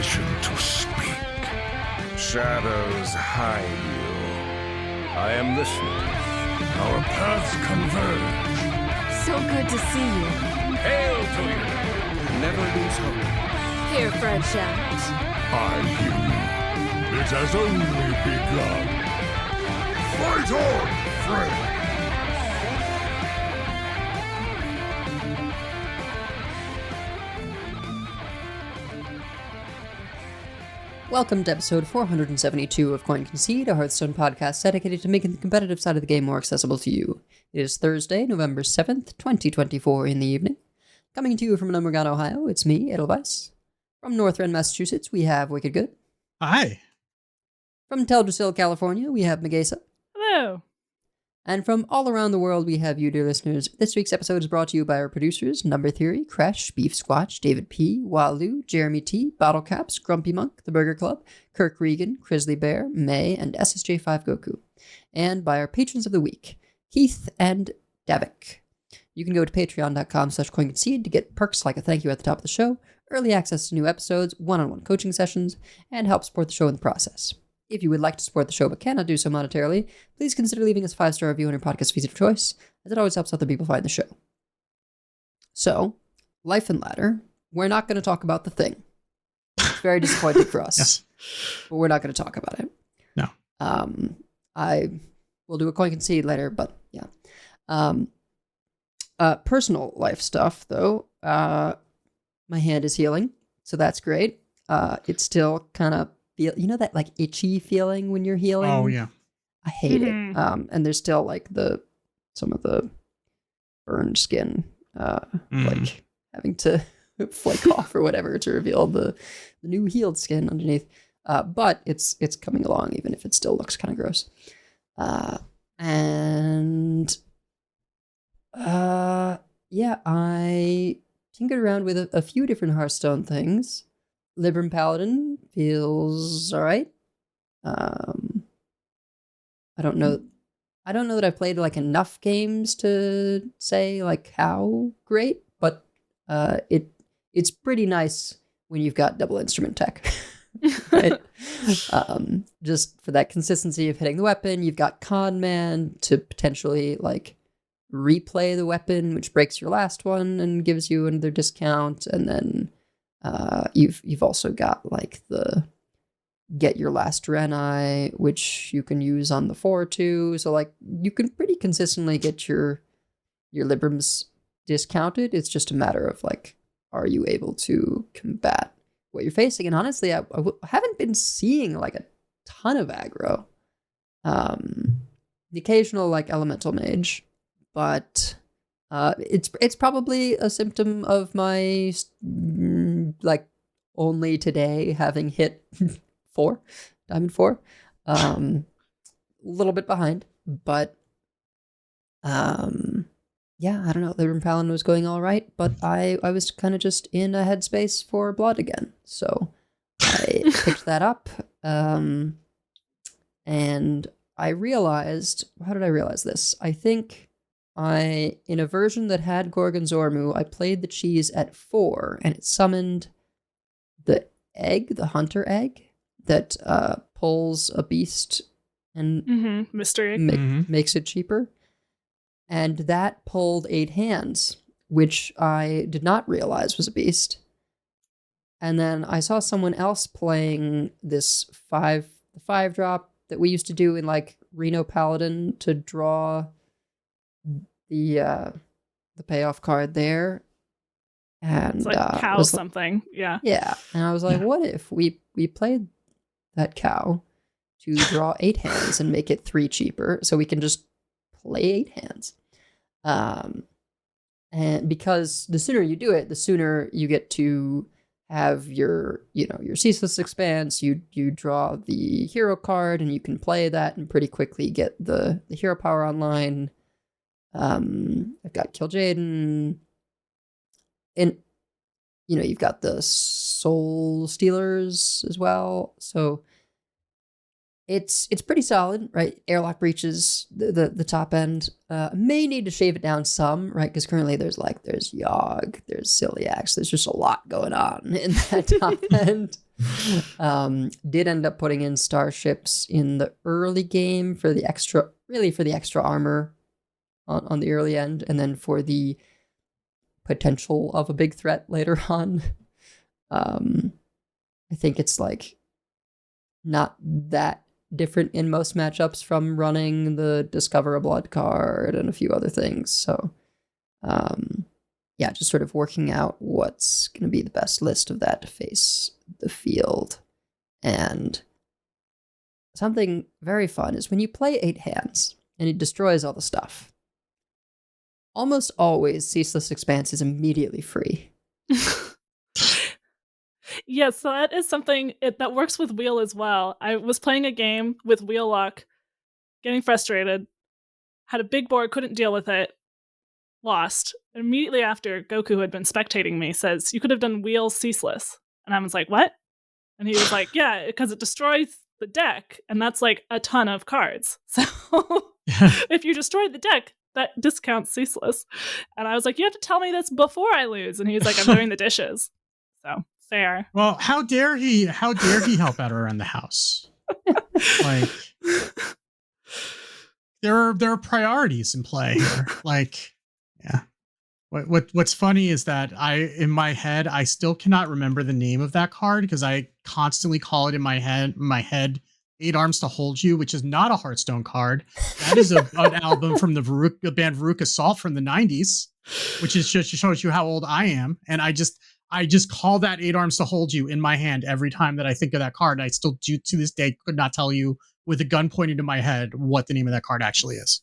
permission to speak. Shadows hide you. I am listening. Our paths converge. So good to see you. Hail to you! Never lose hope. Hear Fred shout. I hear you. It has only begun. Fight on, Fred! Welcome to episode 472 of Concede, a Hearthstone podcast dedicated to making the competitive side of the game more accessible to you. It is Thursday, November 7th, 2024 in the evening. Coming to you from Numbergod, Ohio, it's me, Edelweiss. From North Rend, Massachusetts, we have Wicked Good. Hi. From Teldrassil, California, we have Megasa. Hello. And from all around the world, we have you, dear listeners. This week's episode is brought to you by our producers, Number Theory, Kresh, Beef Squatch, David P., Walu, Jeremy T., Bottlecaps, Grumpy Monk, The Burger Club, Kirk Regan, Grizzly Bear, May, and SSJ5 Goku. And by our patrons of the week, Keith and Davik. You can go to patreon.com/coinconcede to get perks like a thank you at the top of the show, early access to new episodes, one-on-one coaching sessions, and help support the show in the process. If you would like to support the show but cannot do so monetarily, please consider leaving us a 5-star review on your podcast feed of choice, as it always helps other people find the show. So, Life and Ladder, we're not going to talk about the thing. It's very disappointing for us. Yes. But we're not going to talk about it. No. I will do a coin concede later, but yeah. Personal life stuff, though. My hand is healing, so that's great. It's still kind of you know that like itchy feeling when you're healing? Oh yeah. I hate it. And there's still like some of the burned skin, like having to flake off or whatever to reveal the new healed skin underneath. But it's coming along, even if it still looks kind of gross. Yeah, I tinkered around with a few different Hearthstone things. Libram Paladin feels all right. I don't know that I've played like enough games to say like how great, but it's pretty nice when you've got double instrument tech. Right? Just for that consistency of hitting the weapon. You've got Con Man to potentially like replay the weapon, which breaks your last one and gives you another discount, and then you've also got like the get your last Draenei, which you can use on the 4-2. So like you can pretty consistently get your Librams discounted. It's just a matter of like, are you able to combat what you're facing? And honestly, I haven't been seeing like a ton of aggro. The occasional like elemental mage, but it's probably a symptom of my like only today having hit 4, Diamond 4. A little bit behind, but yeah, I don't know. Libram Paladin was going all right, but I was kind of just in a headspace for blood again, so I picked that up, and I realized, how did I realize this? I think in a version that had Gorgonzormu, I played the cheese at 4, and it summoned the egg, the hunter egg, that pulls a beast and mystery makes it cheaper. And that pulled 8 hands, which I did not realize was a beast. And then I saw someone else playing this 5-drop that we used to do in like Reno Paladin to draw the payoff card there. And it's like cow something. Yeah. Yeah. And I was like, what if we played that cow to draw 8 hands and make it 3 cheaper so we can just play 8 hands. And because the sooner you do it, the sooner you get to have your Ceaseless Expanse, you draw the hero card and you can play that and pretty quickly get the hero power online. I've got Kil'jaeden, and you've got the Soul Stealers as well. So it's pretty solid, right? Airlock Breaches, the top end. May need to shave it down some, right? Because currently there's Yogg, there's Celiax, there's just a lot going on in that top end. Did end up putting in starships in the early game for the extra armor on the early end, and then for the potential of a big threat later on. I think it's like not that different in most matchups from running the Discover a Blood card and a few other things. So, yeah, just sort of working out what's going to be the best list of that to face the field. And something very fun is when you play 8 hands and it destroys all the stuff, almost always Ceaseless Expanse is immediately free. Yes, so that is something that works with wheel as well. I was playing a game with wheel luck, getting frustrated, had a big board, couldn't deal with it, lost. Immediately after, Goku, who had been spectating me, says, "You could have done wheel ceaseless." And I was like, "What?" And he was like, "Yeah, because it destroys the deck, and that's like a ton of cards. So if you destroy the deck, that discounts ceaseless." And I was like, "You have to tell me this before I lose." And he's like, "I'm doing the dishes." So fair. Well, how dare he help out around the house? Like, there are priorities in play here. Like, yeah. What's funny is that in my head, I still cannot remember the name of that card because I constantly call it in my head, 8 Arms to Hold You, which is not a Hearthstone card. That is an album from the band Veruca Salt from the 90s, which is just shows you how old I am. And I just call that 8 Arms to Hold You in my hand every time that I think of that card. I still do to this day could not tell you with a gun pointed to my head what the name of that card actually is.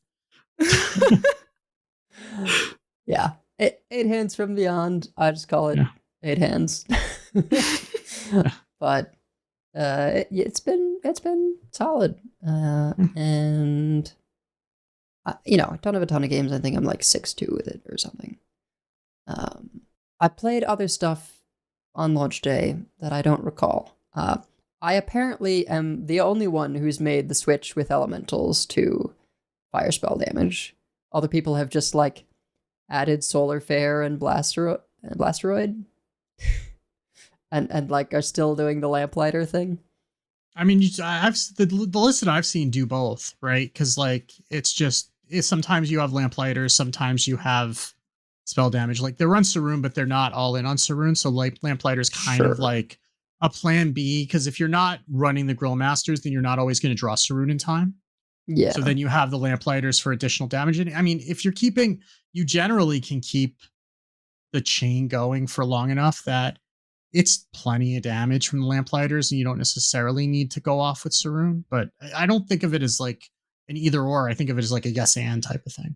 Yeah. 8 hands from beyond. I just call it 8 hands. But it's been solid. And I don't have a ton of games. I think I'm like 6-2 with it or something. I played other stuff on launch day that I don't recall. I apparently am the only one who's made the switch with elementals to fire spell damage. Other people have just like added Solar Flare and Blasteroid and like are still doing the Lamplighter thing. I mean, the list that I've seen do both, right? Because like it's sometimes you have Lamplighters, sometimes you have spell damage. Like they run Saroon, but they're not all in on Saroon. So like Lamplighter's kind of like a plan B, because if you're not running the Grill Masters, then you're not always going to draw Saroon in time. Yeah. So then you have the Lamplighters for additional damage. And I mean, if you're you generally can keep the chain going for long enough that it's plenty of damage from the Lamplighters, and you don't necessarily need to go off with Saroon. But I don't think of it as like an either or. I think of it as like a yes and type of thing.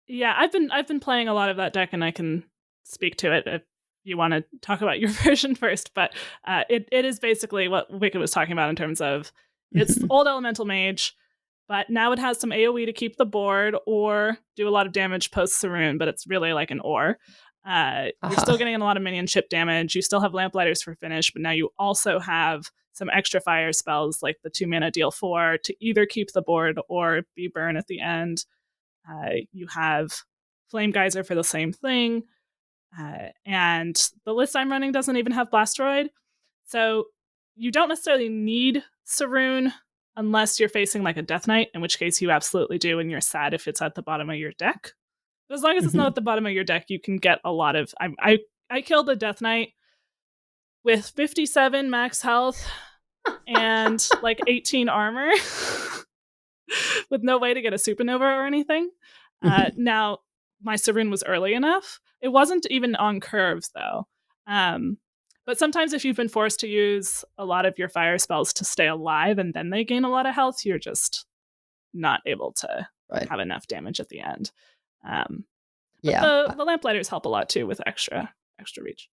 Yeah, I've been playing a lot of that deck, and I can speak to it if you want to talk about your version first. But it is basically what Wicked was talking about in terms of it's old Elemental Mage, but now it has some AoE to keep the board or do a lot of damage post Saroon, but it's really like an or. You're still getting a lot of minion chip damage. You still have Lamplighters for finish, but now you also have some extra fire spells like the 2 mana deal 4 to either keep the board or be burn at the end. You have Flame Geyser for the same thing. And the list I'm running doesn't even have Blasteroid. So you don't necessarily need Saroon unless you're facing like a Death Knight, in which case you absolutely do, and you're sad if it's at the bottom of your deck. But as long as it's not at the bottom of your deck, you can get a lot of... I killed a Death Knight with 57 max health and like 18 armor with no way to get a supernova or anything. Now, my Saroon was early enough. It wasn't even on curves, though. But sometimes if you've been forced to use a lot of your fire spells to stay alive and then they gain a lot of health, you're just not able to have enough damage at the end. The Lamplighters help a lot, too, with extra reach.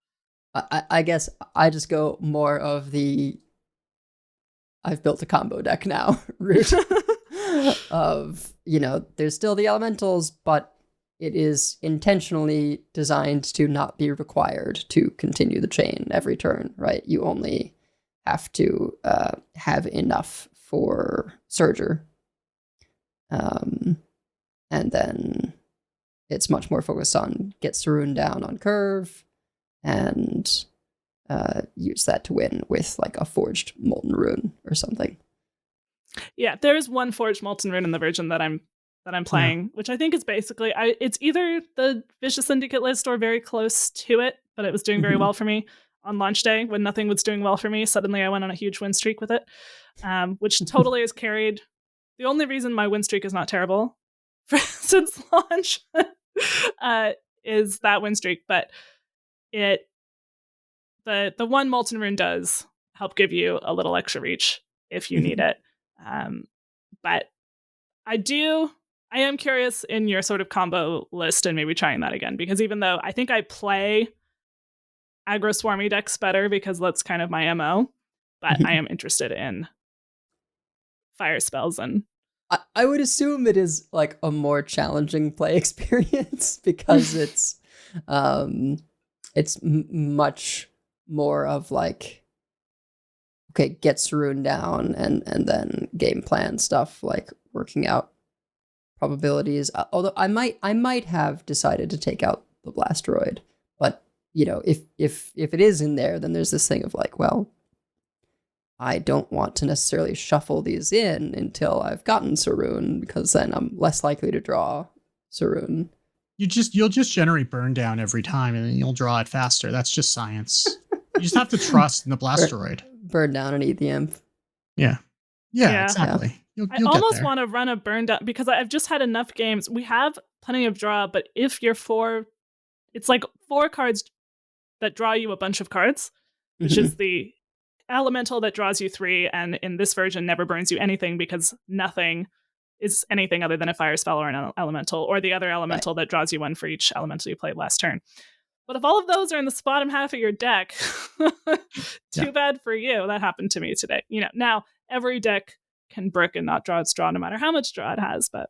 I guess I just go more of the I've built a combo deck now route of, there's still the elementals, but it is intentionally designed to not be required to continue the chain every turn, right? You only have to have enough for Surger. And then it's much more focused on get Saroon down on curve and use that to win with like a forged molten rune or something. Yeah, there is one forged molten rune in the version that I'm playing, which I think is basically it's either the Vicious Syndicate list or very close to it, but it was doing very well for me on launch day when nothing was doing well for me. Suddenly I went on a huge win streak with it, which totally has carried. The only reason my win streak is not terrible since launch is that win streak, but the one molten rune does help give you a little extra reach if you need it. But I am curious in your sort of combo list and maybe trying that again, because even though I think I play aggro swarmy decks better because that's kind of my MO, but I am interested in fire spells. And I would assume it is like a more challenging play experience because it's much more of like, okay, get Sarun down and then game plan stuff, like working out probabilities. Although I might have decided to take out the Blasteroid, but you know, if it is in there, then there's this thing of like, well, I don't want to necessarily shuffle these in until I've gotten Sarun, because then I'm less likely to draw Sarun. You'll just generate burn down every time and then you'll draw it faster. That's just science. You just have to trust in the Blasteroid. Burn down and eat the imp. Yeah, exactly. You'll I almost want to run a burn down because I've just had enough games. We have plenty of draw, but if you're it's like 4 cards that draw you a bunch of cards, which is the elemental that draws you 3, and in this version never burns you anything because nothing is anything other than a fire spell or an elemental, or the other elemental that draws you 1 for each elemental you played last turn. But if all of those are in the bottom half of your deck, too bad for you. That happened to me today. You know, now every deck can brick and not draw its draw no matter how much draw it has, but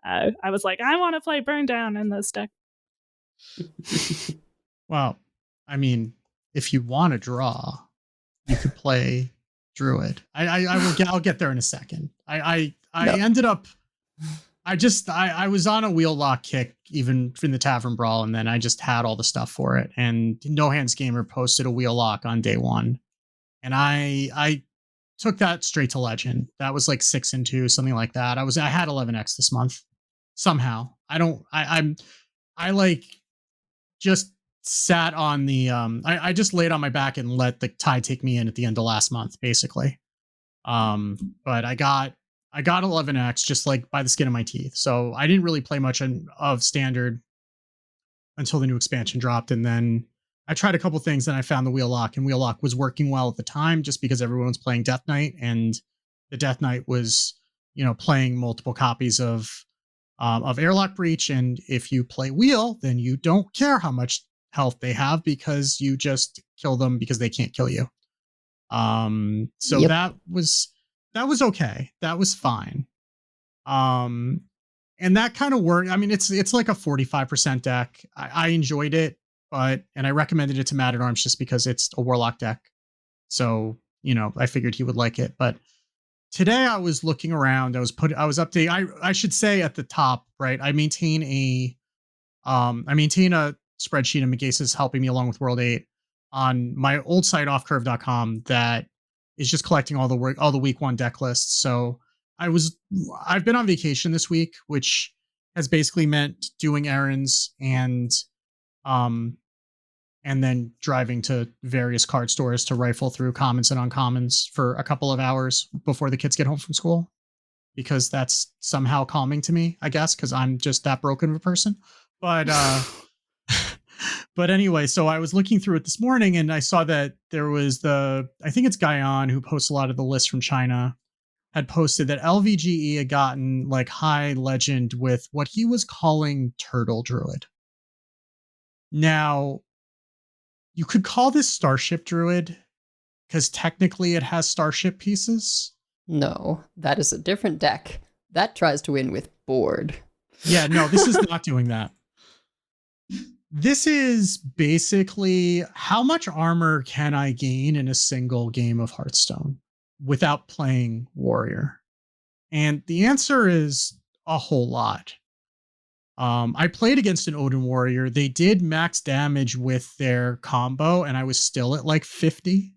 I was like, I want to play burn down in this deck. Well, I mean, if you want to draw, you could play Druid. I'll get there in a second. Ended up, I was on a wheel lock kick even from the Tavern Brawl, and then I just had all the stuff for it. And No Hands Gamer posted a wheel lock on day 1, and I took that straight to Legend. That was like 6-2, something like that. I had 11x this month somehow. I like just sat on the I just laid on my back and let the tide take me in at the end of last month, basically. But I got 11x just like by the skin of my teeth. So I didn't really play much of Standard until the new expansion dropped, and then I tried a couple things and I found the Wheel Lock, and Wheel Lock was working well at the time just because everyone was playing Death Knight, and the Death Knight was, you know, playing multiple copies of Airlock Breach, and if you play Wheel, then you don't care how much health they have because you just kill them because they can't kill you. So that was okay. That was fine. And that kind of worked. I mean, it's like a 45% deck. I enjoyed it, and I recommended it to Matt at Arms just because it's a Warlock deck. So, you know, I figured he would like it. But today I was looking around. I was updating. I should say at the top, right? I maintain a spreadsheet, and Megase is helping me along with World 8 on my old site offcurve.com that is just collecting all the week 1 deck lists. So I've been on vacation this week, which has basically meant doing errands and then driving to various card stores to rifle through commons and uncommons for a couple of hours before the kids get home from school, because that's somehow calming to me, I guess, because I'm just that broken of a person. But but anyway, so I was looking through it this morning and I saw that there was I think it's Guyon who posts a lot of the lists from China, had posted that LVGE had gotten like high legend with what he was calling Turtle Druid. Now, you could call this Starship Druid because technically it has Starship pieces. No, that is a different deck. That tries to win with board. Yeah, no, this is not doing that. This is basically how much armor can I gain in a single game of Hearthstone without playing Warrior? And the answer is a whole lot. I played against an Odin warrior. They did max damage with their combo, and I was still at like 50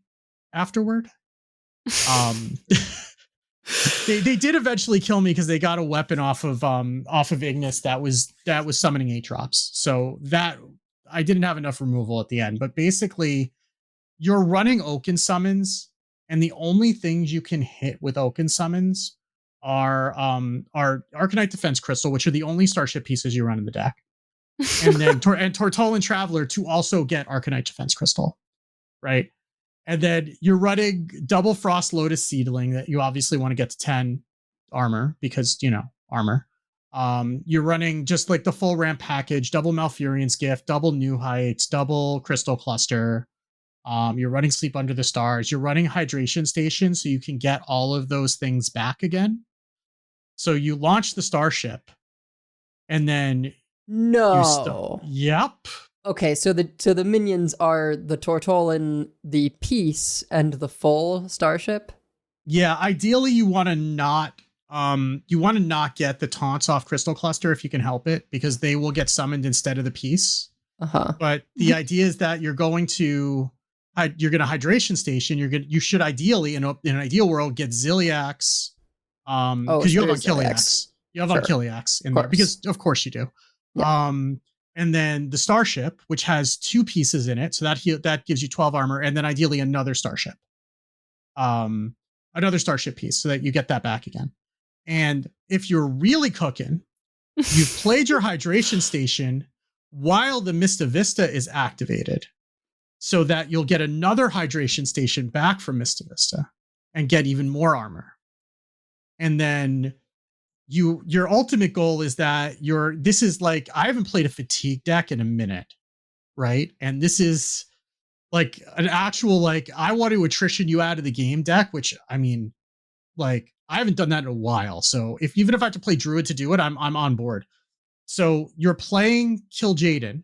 afterward. They did eventually kill me because they got a weapon off of Ignis that was summoning 8 drops. So that I didn't have enough removal at the end. But basically, you're running Oaken summons, and the only things you can hit with Oaken summons are Arcanite Defense Crystal, which are the only starship pieces you run in the deck, and then Tortolan Traveler to also get Arcanite Defense Crystal, right? And then you're running double Frost Lotus Seedling that you obviously want to get to 10 armor because, armor. You're running just like the full ramp package, double Malfurion's Gift, double New Heights, double Crystal Cluster. You're running Sleep Under the Stars. You're running Hydration Station so you can get all of those things back again. So you launch the starship and then Yep. Okay, so the minions are the Tortolan, the piece, and the full starship. Yeah, ideally you want to not get the taunts off Crystal Cluster if you can help it, because they will get summoned instead of the piece. But the idea is that you're going to Hydration Station. You should ideally in an ideal world get Ziliax, because you have Achilliax. You have Achilliax in there because of course you do. Yeah. And then the starship, which has 2 pieces in it, so that gives you 12 armor, and then ideally another starship piece, so that you get that back again. And if you're really cooking, you've played your Hydration Station while the Mista Vista is activated, so that you'll get another Hydration Station back from Mista Vista and get even more armor. And then your ultimate goal is that this is like, I haven't played a fatigue deck in a minute, right? And this is like an actual, like, I want to attrition you out of the game deck, which I mean, like, I haven't done that in a while. So even if I have to play Druid to do it, I'm on board. So you're playing Kil'jaeden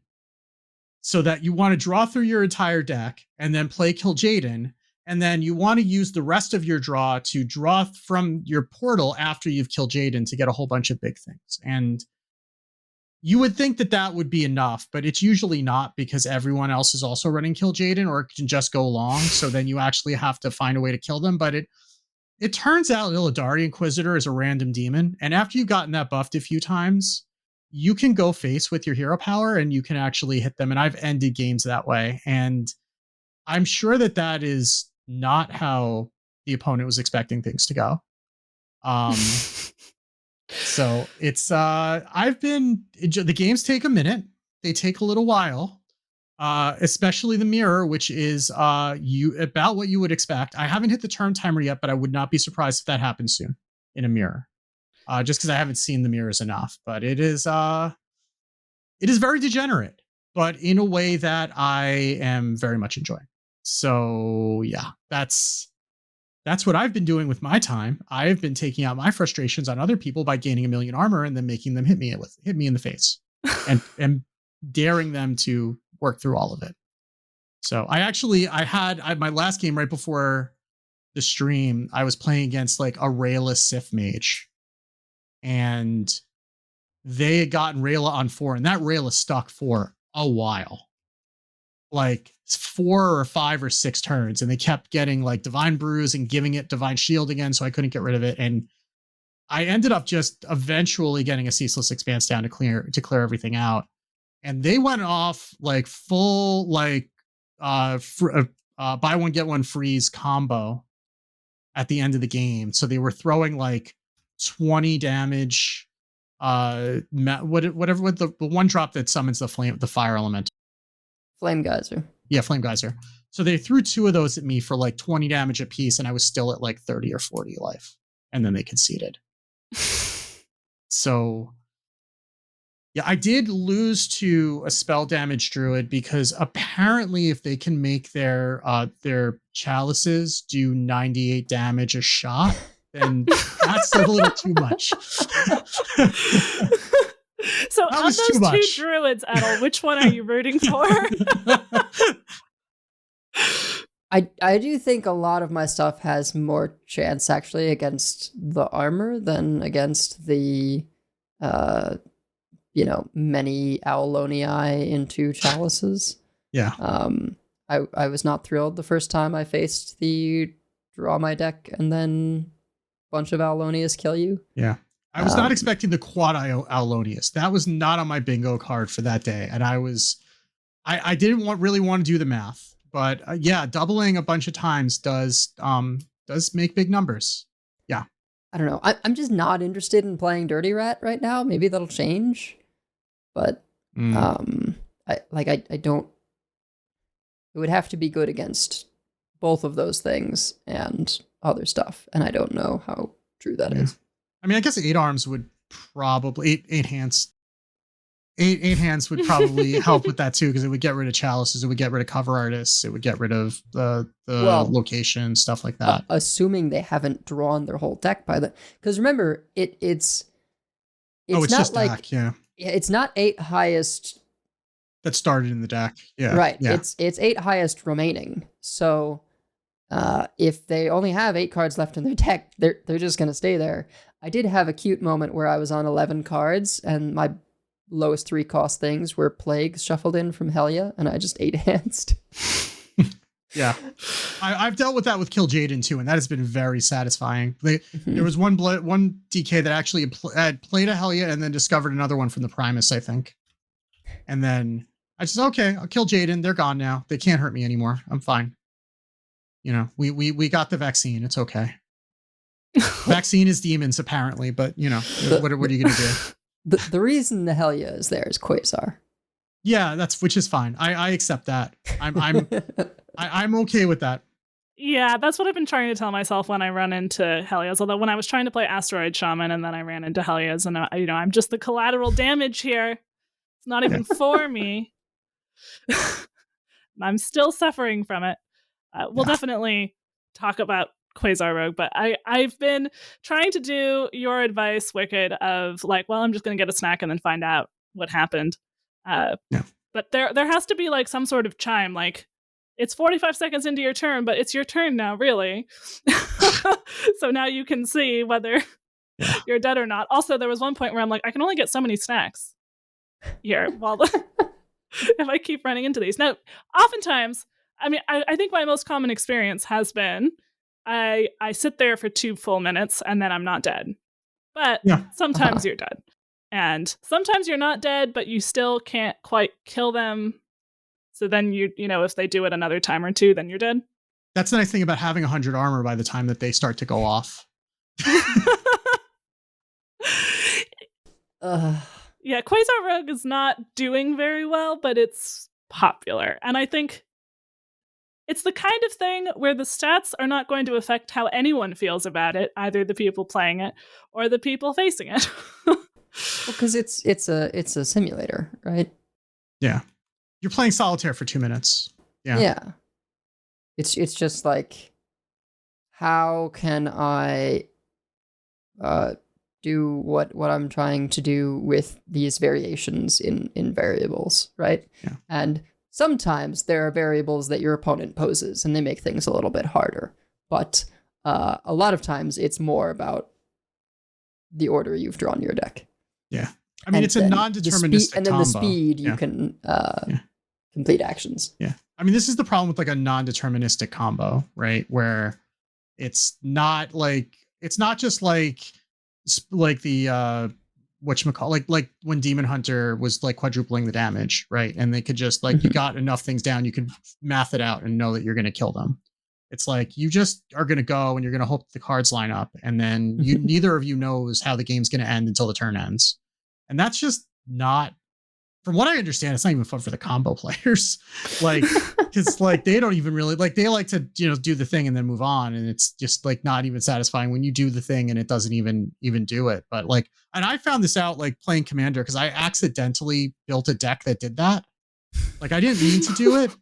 so that you want to draw through your entire deck and then play Kil'jaeden. And then you want to use the rest of your draw to draw from your portal after you've killed Jaden to get a whole bunch of big things. And you would think that would be enough, but it's usually not, because everyone else is also running Kil'jaeden, or it can just go long. So then you actually have to find a way to kill them. But it turns out Illidari Inquisitor is a random demon. And after you've gotten that buffed a few times, you can go face with your hero power and you can actually hit them. And I've ended games that way. And I'm sure that is not how the opponent was expecting things to go. So it's the games take a minute. They take a little while, especially the mirror, which is about what you would expect. I haven't hit the turn timer yet, but I would not be surprised if that happens soon in a mirror, just because I haven't seen the mirrors enough. But it is very degenerate, but in a way that I am very much enjoying. So yeah, that's what I've been doing with my time. I've been taking out my frustrations on other people by gaining 1 million armor and then making them hit me in the face and daring them to work through all of it. So I had my last game right before the stream. I was playing against like a Rayla Sith mage, and they had gotten Rayla on 4, and that Rayla stuck for a while. Like 4 or 5 or 6 turns, and they kept getting like Divine Bruise and giving it Divine Shield again, so I couldn't get rid of it. And I ended up just eventually getting a Ceaseless Expanse down to clear everything out. And they went off like full like buy one get one freeze combo at the end of the game. So they were throwing like 20 damage, whatever with the one drop that summons the fire element. Flame Geyser. Yeah, Flame Geyser. So they threw 2 of those at me for like 20 damage a piece, and I was still at like 30 or 40 life. And then they conceded. So yeah, I did lose to a spell damage druid, because apparently if they can make their chalices do 98 damage a shot, then that's a little too much. So on those 2 druids, Edel, which one are you rooting for? I do think a lot of my stuff has more chance actually against the armor than against the many Aulonii into chalices. Yeah. I was not thrilled the first time I faced the draw my deck and then a bunch of Aulonias kill you. Yeah. I was not expecting the quad Aulonius. That was not on my bingo card for that day. And I didn't really want to do the math, but yeah, doubling a bunch of times does make big numbers. Yeah. I don't know. I'm just not interested in playing Dirty Rat right now. Maybe that'll change, but I don't. It would have to be good against both of those things and other stuff, and I don't know how true that is. I mean, I guess 8 arms would probably eight hands. Eight hands would probably help with that too, because it would get rid of chalices, it would get rid of cover artists, it would get rid of the location, stuff like that. Assuming they haven't drawn their whole deck by the, because remember, it's it's not just like deck, yeah. It's not 8 highest that started in the deck. Yeah. Right. Yeah. It's 8 highest remaining. So if they only have 8 cards left in their deck, they're just gonna stay there. I did have a cute moment where I was on 11 cards and my lowest 3 cost things were plagues shuffled in from Helia, and I just 8-handsed. Yeah. I've dealt with that with Kill Jaden too, and that has been very satisfying. There was one DK that actually had played a Helia and then discovered another one from the Primus, I think. And then I just, okay, I'll kill Jaden. They're gone now. They can't hurt me anymore. I'm fine. We got the vaccine. It's okay. Vaccine is demons apparently, but what are you going to do? The reason the Helia is there is Quasar. Yeah, which is fine. I accept that. I'm okay with that. Yeah, that's what I've been trying to tell myself when I run into Helias. Although when I was trying to play Asteroid Shaman and then I ran into Helias, and I'm just the collateral damage here. It's not even for me. I'm still suffering from it. We'll definitely talk about Quasar Rogue, but I've been trying to do your advice, Wicked, of like, well, I'm just going to get a snack and then find out what happened. But there has to be like some sort of chime, like it's 45 seconds into your turn, but it's your turn now, really. So now you can see whether you're dead or not. Also, there was one point where I'm like, I can only get so many snacks here if I keep running into these. Now, oftentimes, I mean, I think my most common experience has been I sit there for 2 full minutes and then I'm not dead. But sometimes you're dead. And sometimes you're not dead, but you still can't quite kill them. So then if they do it another time or 2, then you're dead. That's the nice thing about having 100 armor by the time that they start to go off. Yeah, Quasar Rogue is not doing very well, but it's popular. And I think it's the kind of thing where the stats are not going to affect how anyone feels about it, either the people playing it or the people facing it. Because it's a simulator, right? Yeah. You're playing solitaire for 2 minutes. Yeah. Yeah. It's just like, how can I do what I'm trying to do with these variations in variables, right? Yeah. And sometimes there are variables that your opponent poses and they make things a little bit harder. But a lot of times it's more about the order you've drawn your deck. Yeah. I mean, it's a non-deterministic combo. And then the speed you can complete actions. Yeah. I mean, this is the problem with like a non-deterministic combo, right? Where it's not just like the whatchamacallit, like when Demon Hunter was like quadrupling the damage, right? And they could just like, you got enough things down, you could math it out and know that you're going to kill them. It's like, you just are going to go and you're going to hope the cards line up. And then neither of you knows how the game's going to end until the turn ends. And that's just not, from what I understand, it's not even fun for the combo players. Like, because like they don't even really like, they like to do the thing and then move on, and it's just like not even satisfying when you do the thing and it doesn't even do it. But like, and I found this out like playing Commander, because I accidentally built a deck that did that. Like, I didn't mean to do it,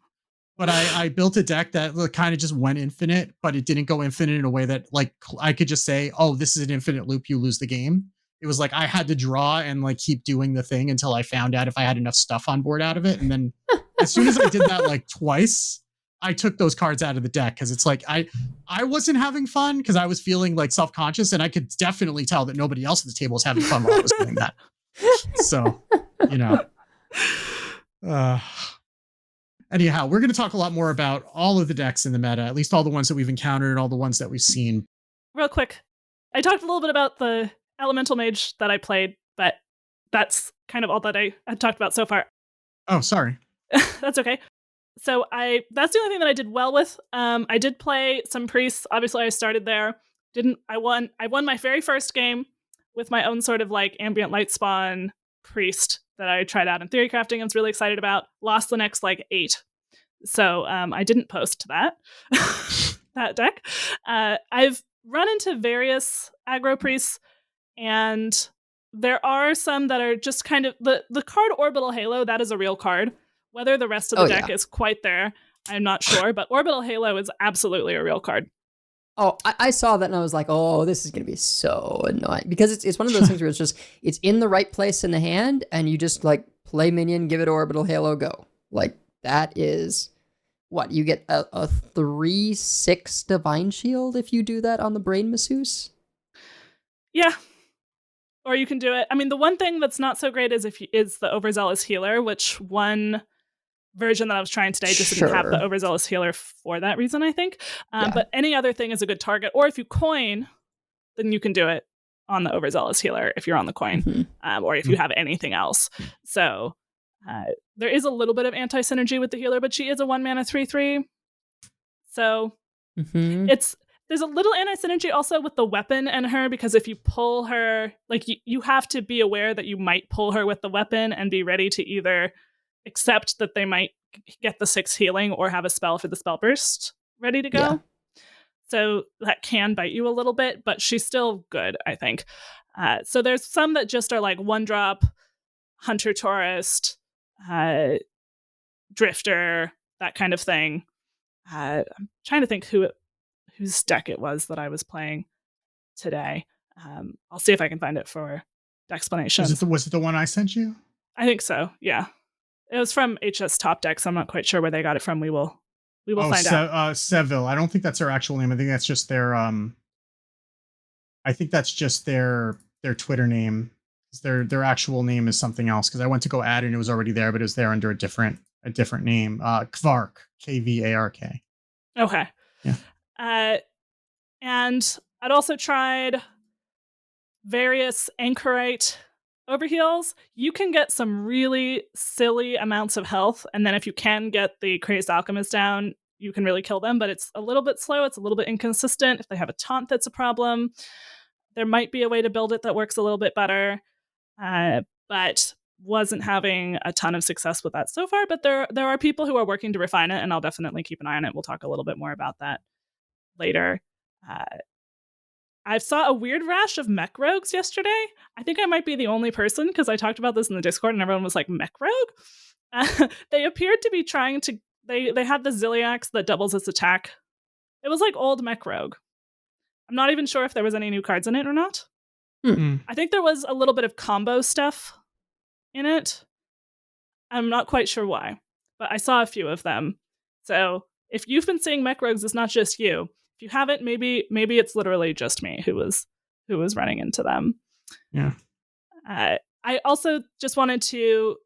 but I built a deck that kind of just went infinite, but it didn't go infinite in a way that like I could just say, oh, this is an infinite loop, you lose the game. It was like I had to draw and like keep doing the thing until I found out if I had enough stuff on board out of it. And then as soon as I did that like twice, I took those cards out of the deck, because it's like I wasn't having fun, because I was feeling like self-conscious, and I could definitely tell that nobody else at the table was having fun while I was doing that. So, you know. Anyhow, we're going to talk a lot more about all of the decks in the meta, at least all the ones that we've encountered and all the ones that we've seen. Real quick, I talked a little bit about the elemental mage that I played, but that's kind of all that I had talked about so far. Oh, sorry. That's okay. So that's the only thing that I did well with. I did play some priests. Obviously, I started there. I won my very first game with my own sort of like ambient light spawn priest that I tried out in theory crafting. I was really excited about. Lost the next like 8. So I didn't post that that deck. I've run into various aggro priests, and there are some that are just kind of the card Orbital Halo. That is a real card. Whether the rest of the deck is quite there, I'm not sure. But Orbital Halo is absolutely a real card. Oh, I saw that and I was like, oh, this is going to be so annoying. Because it's one of those things where it's in the right place in the hand, and you just like play minion, give it Orbital Halo, go. Like, that is what? You get a 3/6 Divine Shield if you do that on the Brain Masseuse? Yeah. Or you can do it. I mean, the one thing that's not so great is is the Overzealous Healer, which one version that I was trying today just didn't have the Overzealous Healer for that reason, I think. But any other thing is a good target. Or if you coin, then you can do it on the Overzealous Healer if you're on the coin, or if you have anything else. So there is a little bit of anti-synergy with the healer, but she is a 1 mana 3/3. So there's a little anti-synergy also with the weapon and her, because if you pull her, like you have to be aware that you might pull her with the weapon and be ready to either accept that they might get the 6 healing or have a spell for the spell burst ready to go. Yeah. So that can bite you a little bit, but she's still good, I think. So there's some that just are like 1-drop, Hunter Tourist, Drifter, that kind of thing. I'm trying to think whose deck it was that I was playing today. I'll see if I can find it for Decksplanations. Was it the one I sent you? I think so, yeah. It was from HS Top Deck, so I'm not quite sure where they got it from. We will find out. Seville. I don't think that's their actual name. I think that's just their their Twitter name. Their actual name is something else, because I went to go add it and it was already there, but it was there under a different name. Kvark, Kvark. Okay. Yeah. And I'd also tried various Anchorite overheals. You can get some really silly amounts of health, and then if you can get the Crazed Alchemist down, you can really kill them, but it's a little bit slow. It's a little bit inconsistent. If they have a taunt, that's a problem. There might be a way to build it that works a little bit better, but wasn't having a ton of success with that so far. But there are people who are working to refine it, and I'll definitely keep an eye on it. We'll talk a little bit more about that later. I saw a weird rash of mech rogues yesterday. I think I might be the only person, because I talked about this in the Discord and everyone was like, mech rogue? They appeared to be trying to... They had the Ziliax that doubles its attack. It was like old mech rogue. I'm not even sure if there was any new cards in it or not. I think there was a little bit of combo stuff in it. I'm not quite sure why, but I saw a few of them. So if you've been seeing mech rogues, it's not just you. If you haven't, maybe it's literally just me who was running into them. Yeah. I also just wanted to,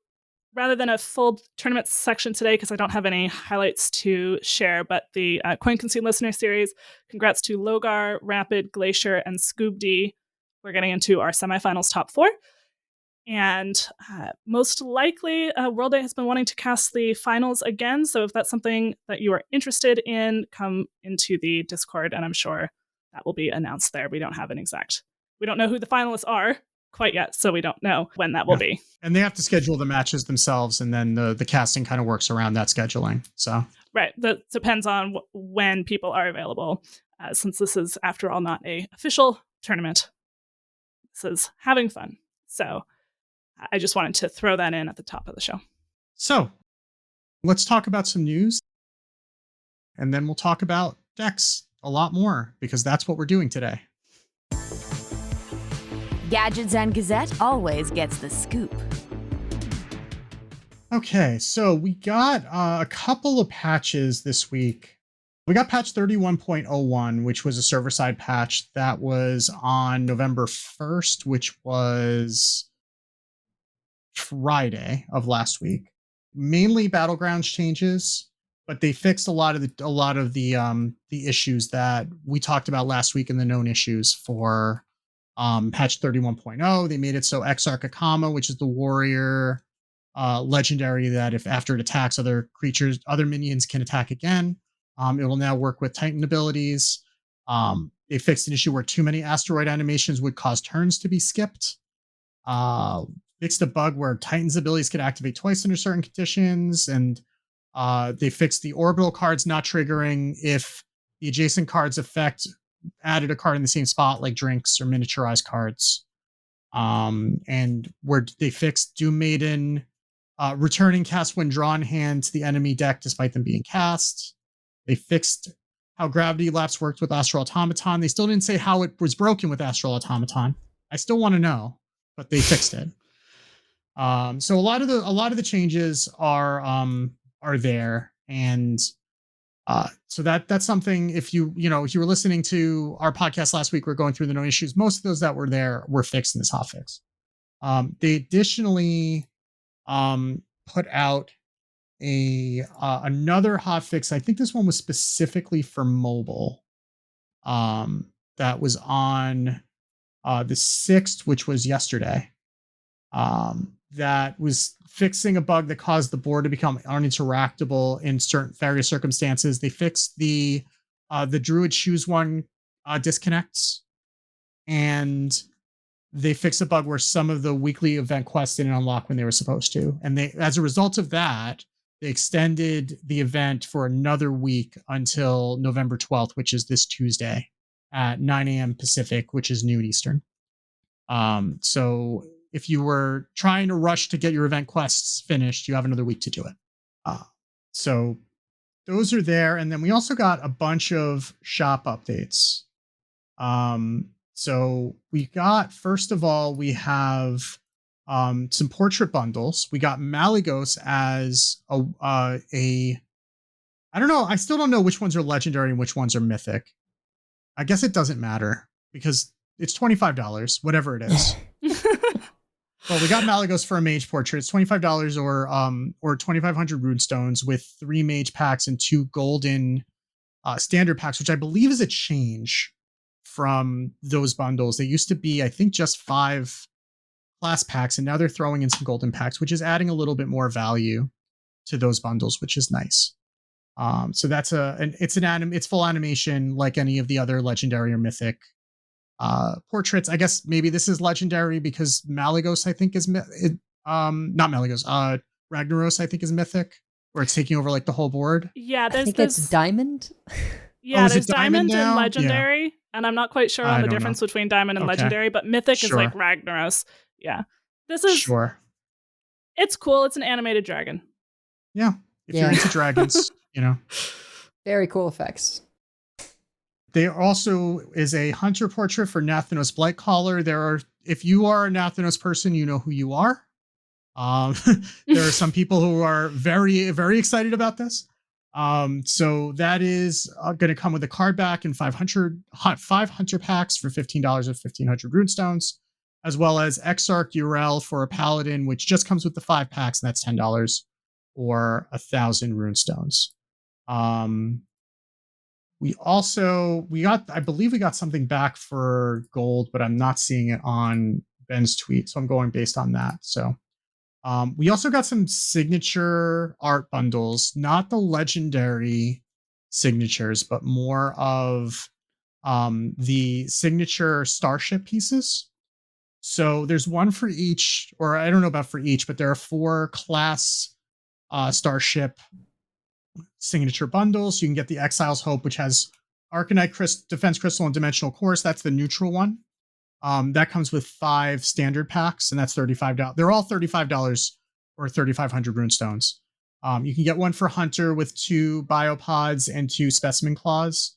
rather than a full tournament section today, because I don't have any highlights to share, but the Concede listener series, congrats to Logar, Rapid, Glacier, and Scoob D. We're getting into our semifinals top 4. And most likely, World Day has been wanting to cast the finals again. So if that's something that you are interested in, come into the Discord, and I'm sure that will be announced there. We don't know who the finalists are quite yet, so we don't know when that will be. And they have to schedule the matches themselves, and then the casting kind of works around that scheduling. So right, that depends on when people are available, since this is, after all, not a official tournament. This is having fun. So I just wanted to throw that in at the top of the show. So let's talk about some news, and then we'll talk about decks a lot more, because that's what we're doing today. Gadgets and Gazette always gets the scoop. Okay, so we got a couple of patches this week. We got patch 31.01, which was a server-side patch that was on November 1st, which was Friday of last week. Mainly battlegrounds changes, but they fixed a lot of the issues that we talked about last week in the known issues for patch 31.0. They made it so Exarch Akama, which is the warrior legendary that if after it attacks other minions can attack again. It will now work with Titan abilities. They fixed an issue where too many asteroid animations would cause turns to be skipped. Fixed a bug where Titan's abilities could activate twice under certain conditions, and they fixed the orbital cards not triggering if the adjacent cards effect added a card in the same spot, like drinks or miniaturized cards. And where they fixed Doom Maiden returning cast when drawn hand to the enemy deck despite them being cast. They fixed how Gravity Lapse worked with Astral Automaton. They still didn't say how it was broken with Astral Automaton. I still want to know, but they fixed it. So a lot of the changes are there, and so that's something. If you were listening to our podcast last week, we're going through the known issues. Most of those that were there were fixed in this hotfix. They additionally put out another hotfix. I think this one was specifically for mobile. That was on the 6th, which was yesterday. That was fixing a bug that caused the board to become uninteractable in certain various circumstances. They fixed the Druid Choose One disconnects, and they fixed a bug where some of the weekly event quests didn't unlock when they were supposed to. And they, as a result of that, they extended the event for another week until November 12th, which is this Tuesday at 9 a.m. Pacific, which is noon Eastern. So if you were trying to rush to get your event quests finished, you have another week to do it. So those are there. And then we also got a bunch of shop updates. So we got, first of all, we have some portrait bundles. We got Malygos as a I don't know. I still don't know which ones are legendary and which ones are mythic. I guess it doesn't matter because it's $25, whatever it is. Well, we got Malygos for a mage portrait. It's $25 or 2,500 runestones with 3 mage packs and 2 golden standard packs, which I believe is a change from those bundles. They used to be, I think, just 5 class packs, and now they're throwing in some golden packs, which is adding a little bit more value to those bundles, which is nice. So that's it's full animation like any of the other legendary or mythic portraits. I guess maybe this is legendary because Malygos, I think, is not Malygos. Ragnaros, I think, is mythic, where it's taking over like the whole board. Yeah, I think it's diamond. Yeah, there's diamond and legendary, yeah. And I'm not quite sure on the difference between diamond and legendary, but mythic is like Ragnaros. Yeah, this is It's cool. It's an animated dragon. Yeah, if you're into dragons, very cool effects. There also is a hunter portrait for Nathanos Blightcaller. If you are a Nathanos person, you know who you are. There are some people who are very, very excited about this. So that is going to come with a card back and 5 hunter packs for $15 of 1,500 runestones, as well as Exarch Urel for a paladin, which just comes with the 5 packs, and that's $10 or 1,000 runestones. I believe we got something back for gold, but I'm not seeing it on Ben's tweet, so I'm going based on that. So we also got some signature art bundles, not the legendary signatures, but more of the signature starship pieces. So there's one for each, or I don't know about for each, but there are 4 class starship signature bundles. You can get the Exile's Hope, which has Arcanite Defense Crystal and Dimensional Course. That's the neutral one. That comes with 5 standard packs, and that's $35. They're all $35 or 3,500 runestones. You can get one for Hunter with 2 biopods and 2 specimen claws.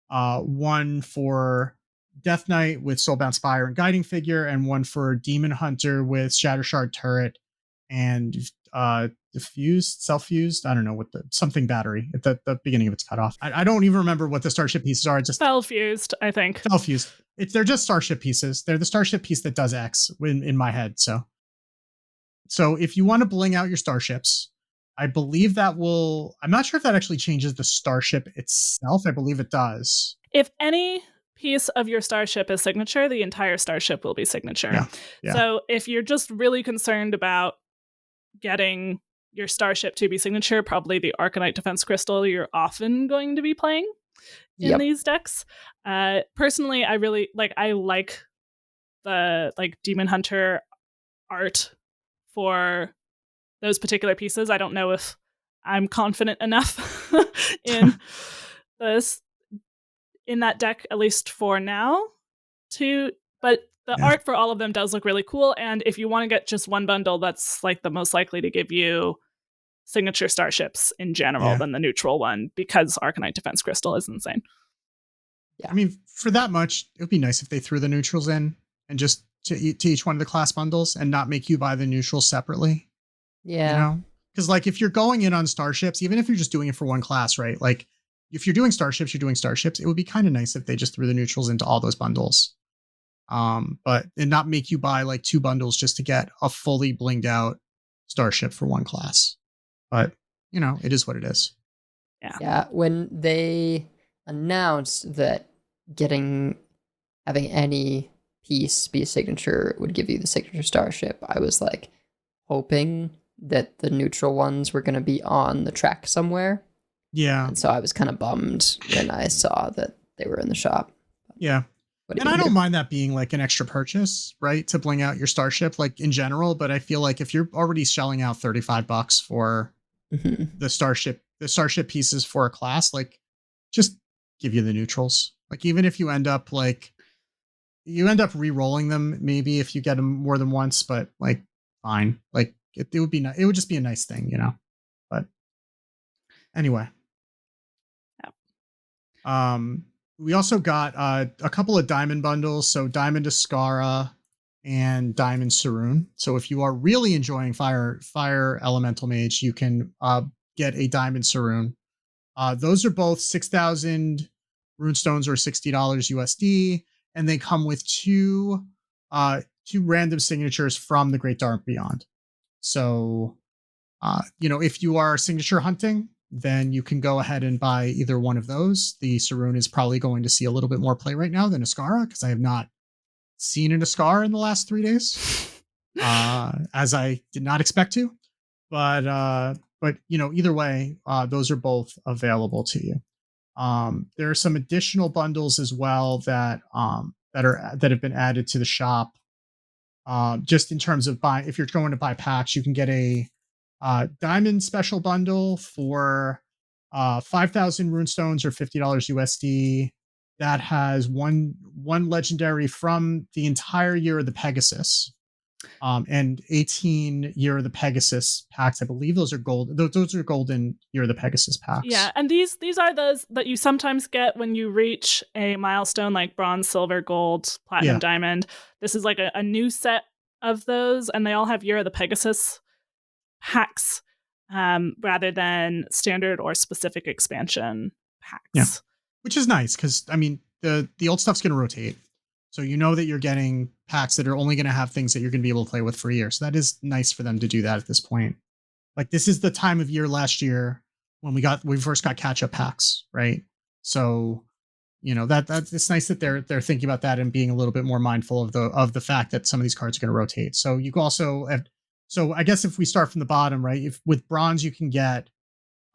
One for Death Knight with Soulbound Spire and Guiding Figure, and one for Demon Hunter with Shatter Shard Turret and self-fused, I don't know what something battery at the beginning of its cutoff. I don't even remember what the starship pieces are. Just Fell-fused, I think. Fell-fused. They're just starship pieces. They're the starship piece that does X in my head. So So if you want to bling out your starships, I believe that will. I'm not sure if that actually changes the starship itself. I believe it does. If any piece of your starship is signature, the entire starship will be signature. Yeah. So if you're just really concerned about getting your starship to be signature, probably the Arcanite Defense Crystal you're often going to be playing in these decks. Personally, I really like the Demon Hunter art for those particular pieces. I don't know if I'm confident enough in this in that deck, at least for now, but the art for all of them does look really cool. And if you want to get just one bundle, that's like the most likely to give you signature starships in general than the neutral one, because Arcanite Defense Crystal is insane. I mean, for that much, it would be nice if they threw the neutrals in and just to each one of the class bundles and not make you buy the neutrals separately. Yeah. You know? Because like if you're going in on starships, even if you're just doing it for one class, right? Like if you're doing starships, you're doing starships. It would be kind of nice if they just threw the neutrals into all those bundles. But and not make you buy like 2 bundles just to get a fully blinged out starship for one class. But, you know, it is what it is. Yeah. When they announced that having any piece be a signature would give you the signature starship, I was like hoping that the neutral ones were going to be on the track somewhere. Yeah. And so I was kind of bummed when I saw that they were in the shop. Yeah. And I don't mind that being like an extra purchase, right? To bling out your starship, like in general. But I feel like if you're already shelling out $35 for the starship pieces for a class, like just give you the neutrals. Like even if you end up re-rolling them, maybe if you get them more than once, but like fine. Like it would be it would just be a nice thing, you know. But anyway. We also got a couple of diamond bundles. So Diamond Ascara and Diamond Saroon. So if you are really enjoying Fire Elemental Mage, you can get a Diamond Saroon. Those are both 6,000 runestones or $60 USD, and they come with two random signatures from the Great Dark Beyond. So, if you are signature hunting, then you can go ahead and buy either one of those. The Saroon is probably going to see a little bit more play right now than Ascara, because I have not seen an Ascara in the last 3 days, as I did not expect to. But either way, those are both available to you. There are some additional bundles as well that have been added to the shop. Just in terms of if you're going to buy packs, you can get a diamond special bundle for 5,000 runestones or $50 USD. That has one legendary from the entire Year of the Pegasus, and 18 Year of the Pegasus packs. I believe those are gold. Those are golden Year of the Pegasus packs. Yeah, and these are those that you sometimes get when you reach a milestone like bronze, silver, gold, platinum, diamond. This is like a new set of those, and they all have Year of the Pegasus packs rather than standard or specific expansion packs. Yeah, which is nice because I mean the old stuff's going to rotate, so you know that you're getting packs that are only going to have things that you're going to be able to play with for a year. So that is nice for them to do that at this point. Like this is the time of year last year when we first got catch up packs, right? So that it's nice that they're thinking about that and being a little bit more mindful of the fact that some of these cards are going to rotate. So you can also so I guess if we start from the bottom, right? If with bronze you can get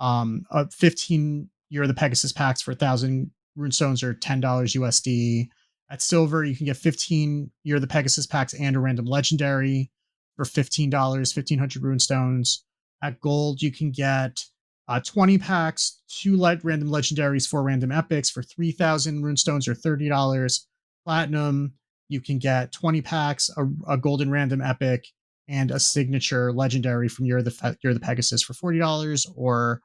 a 15 Year of the Pegasus packs for 1,000 runestones or $10 USD. At silver, you can get 15 Year of the Pegasus packs and a random legendary for $15, 1,500 runestones. At gold, you can get 20 packs, 2 random legendaries, 4 random epics for 3,000 runestones or $30. Platinum, you can get 20 packs, a golden random epic, and a signature legendary from Year of the Pegasus for $40, or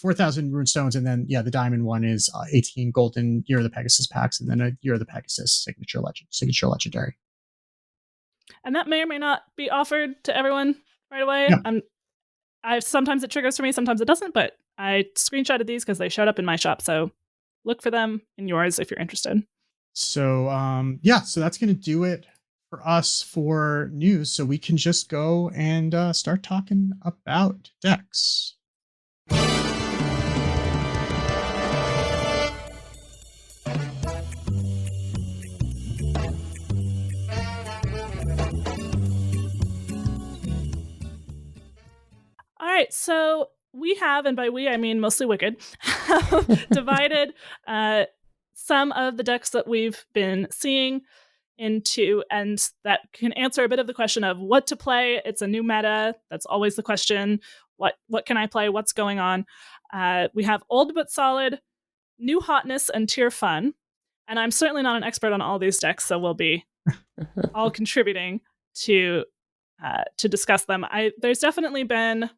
4,000 runestones. And then, the diamond one is 18 golden Year of the Pegasus packs, and then a Year of the Pegasus signature legendary. And that may or may not be offered to everyone right away. Yeah. Sometimes it triggers for me, sometimes it doesn't, but I screenshotted these because they showed up in my shop. So look for them in yours if you're interested. So, so that's going to do it for us for news, so we can just go and start talking about decks. All right, so we have, and by we I mean mostly Wicked, divided some of the decks that we've been seeing into, and that can answer a bit of the question of what to play. It's a new meta. That's always the question. What can I play? What's going on? We have old but solid, new hotness, and tier fun. And I'm certainly not an expert on all these decks, so we'll be all contributing to discuss them. There's definitely been,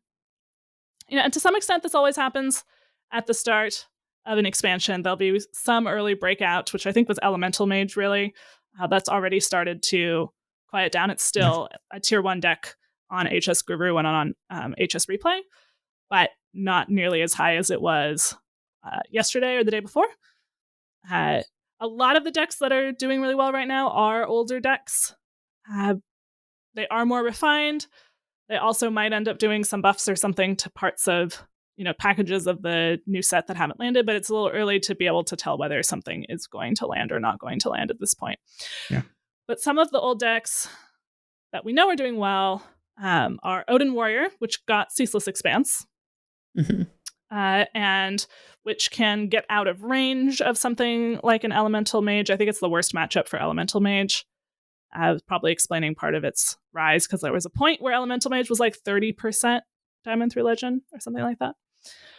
and to some extent, this always happens at the start of an expansion. There'll be some early breakout, which I think was Elemental Mage, really. That's already started to quiet down. It's still a tier 1 deck on HS Guru and on HS Replay, but not nearly as high as it was yesterday or the day before. A lot of the decks that are doing really well right now are older decks. They are more refined. They also might end up doing some buffs or something to parts of, packages of the new set that haven't landed, but it's a little early to be able to tell whether something is going to land or not going to land at this point. Yeah. But some of the old decks that we know are doing well are Odin Warrior, which got Ceaseless Expanse, and which can get out of range of something like an Elemental Mage. I think it's the worst matchup for Elemental Mage. Probably explaining part of its rise, because there was a point where Elemental Mage was like 30% Diamond through Legend or something like that.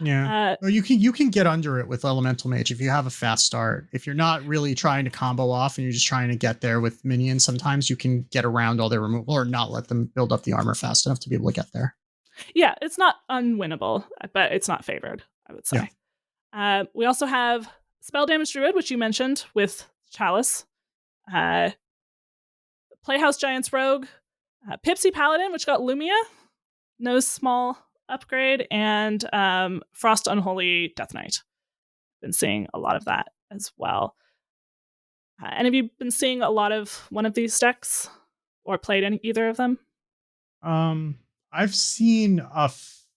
Yeah. Well, you can get under it with Elemental Mage if you have a fast start. If you're not really trying to combo off and you're just trying to get there with minions, sometimes you can get around all their removal or not let them build up the armor fast enough to be able to get there. Yeah, it's not unwinnable, but it's not favored, I would say. Yeah. We also have Spell Damage Druid, which you mentioned with Chalice. Playhouse Giants Rogue. Pipsy Paladin, which got Lumia. No small upgrade, and Frost Unholy Death Knight. Been seeing a lot of that as well. And have you been seeing a lot of one of these decks or played either of them? I've seen a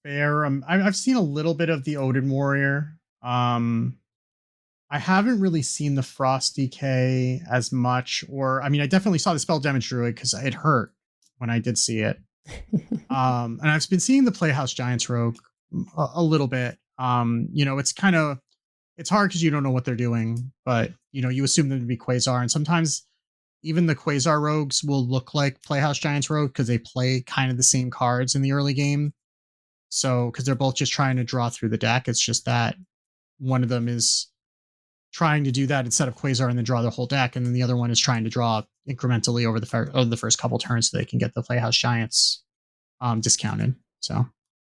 fair. I've seen a little bit of the Odin Warrior. I haven't really seen the Frost DK as much, or I definitely saw the Spell Damage Druid because it hurt when I did see it. And I've been seeing the Playhouse Giants Rogue a little bit. It's hard because you don't know what they're doing, but you assume them to be Quasar, and sometimes even the Quasar rogues will look like Playhouse Giants Rogue because they play kind of the same cards in the early game. So because they're both just trying to draw through the deck, it's just that one of them is trying to do that instead of Quasar and then draw the whole deck, and then the other one is trying to draw incrementally over the first couple turns so they can get the Playhouse Giants discounted. So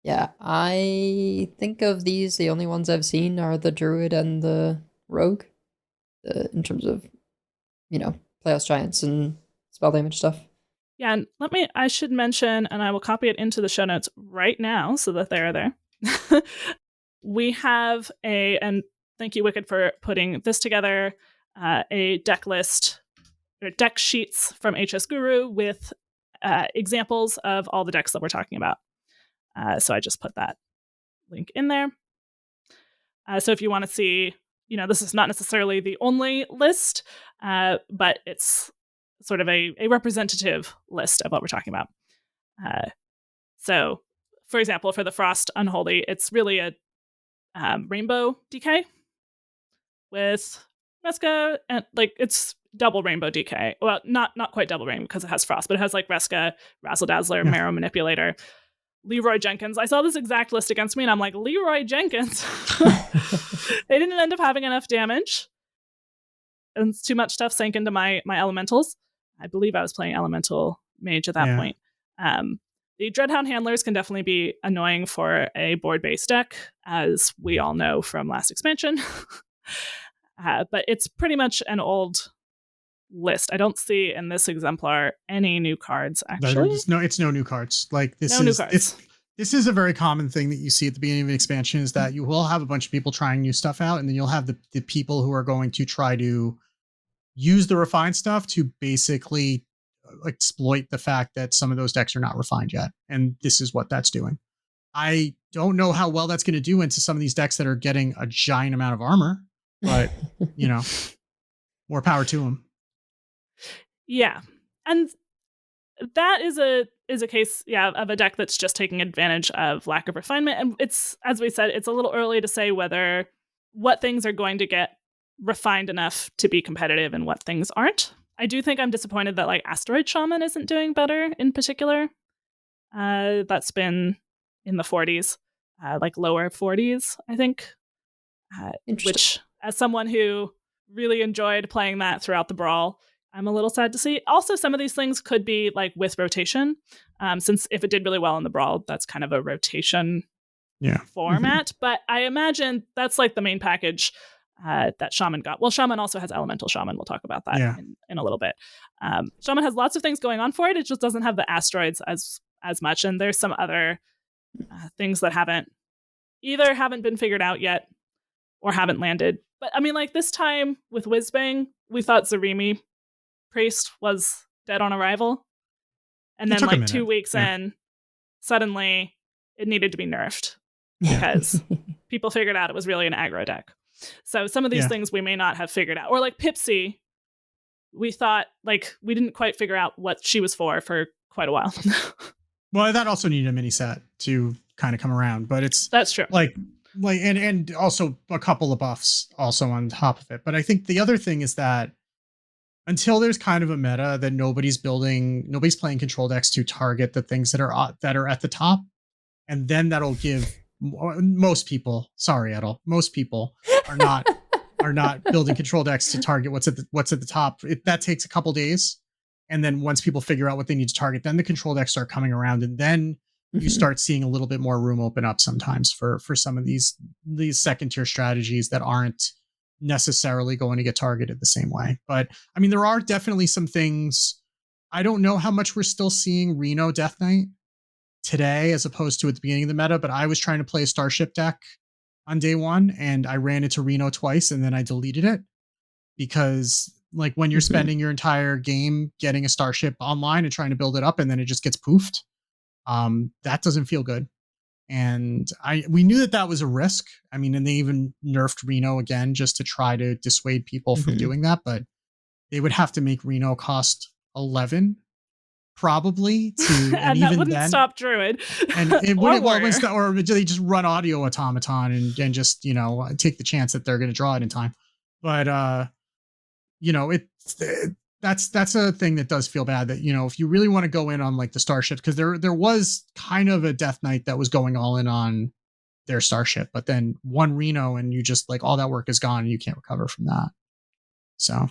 yeah, I think of these, the only ones I've seen are the Druid and the Rogue, in terms of Playhouse Giants and spell damage stuff. Yeah, and I should mention, and I will copy it into the show notes right now so that they are there. We have and thank you, Wicked, for putting this together, a deck list, or deck sheets from HS Guru with examples of all the decks that we're talking about. So I just put that link in there. So if you want to see, this is not necessarily the only list, but it's sort of a representative list of what we're talking about. So, for example, for the Frost Unholy, it's really a rainbow DK with Reska, and it's double rainbow DK. Well, not quite double rainbow because it has Frost, but it has Reska, Razzle Dazzler, Marrow Manipulator, Leroy Jenkins. I saw this exact list against me, and I'm like, Leroy Jenkins. They didn't end up having enough damage, and too much stuff sank into my elementals. I believe I was playing Elemental Mage at that point. The Dreadhound Handlers can definitely be annoying for a board-based deck, as we all know from last expansion. But it's pretty much an old list. I don't see in this exemplar any new cards, actually. It's no new cards. This is a very common thing that you see at the beginning of an expansion, is that you will have a bunch of people trying new stuff out, and then you'll have the people who are going to try to use the refined stuff to basically exploit the fact that some of those decks are not refined yet. And this is what that's doing. I don't know how well that's going to do into some of these decks that are getting a giant amount of armor, but more power to them. Yeah. And that is a case, of a deck that's just taking advantage of lack of refinement. And it's, as we said, it's a little early to say what things are going to get refined enough to be competitive and what things aren't. I do think I'm disappointed that like Asteroid Shaman isn't doing better in particular. That's been in the 40s, like lower 40s, I think. Which, as someone who really enjoyed playing that throughout the brawl, I'm a little sad to see. Also, some of these things could be like with rotation, since if it did really well in the brawl, that's kind of a rotation format. But I imagine that's like the main package that Shaman got. Well, Shaman also has Elemental Shaman. We'll talk about that in a little bit. Shaman has lots of things going on for it. It just doesn't have the asteroids as much. And there's some other things that haven't been figured out yet or haven't landed. But I mean, like this time with Whizbang, we thought Zarimi Priest was dead on arrival. And then like 2 weeks in, suddenly it needed to be nerfed because people figured out it was really an aggro deck. So some of these things we may not have figured out. Or like Pipsy, we thought like we didn't quite figure out what she was for quite a while. Well, that also needed a mini set to kind of come around, but that's true. And also a couple of buffs also on top of it. But I think the other thing is that until there's kind of a meta that nobody's playing control decks to target the things that are at the top, and then that'll give most people. Sorry, Edel. Most people are not building control decks to target what's at the top. That takes a couple days, and then once people figure out what they need to target, then the control decks start coming around, and then you start seeing a little bit more room open up sometimes for some of these second tier strategies that aren't necessarily going to get targeted the same way. But I mean, there are definitely some things. I don't know how much we're still seeing Reno Death Knight today as opposed to at the beginning of the meta, but I was trying to play a Starship deck on day one and I ran into Reno twice and then I deleted it because like when you're spending your entire game getting a Starship online and trying to build it up and then it just gets poofed, that doesn't feel good. And we knew that was a risk. I mean, and they even nerfed Reno again just to try to dissuade people from doing that. But they would have to make Reno cost 11, probably. And that wouldn't stop Druid. And it wouldn't, or they just run Audio Automaton and just take the chance that they're going to draw it in time. But that's a thing that does feel bad that, if you really want to go in on like the Starships, because there was kind of a Death Knight that was going all in on their Starship, but then one Reno and you just like all that work is gone and you can't recover from that. So.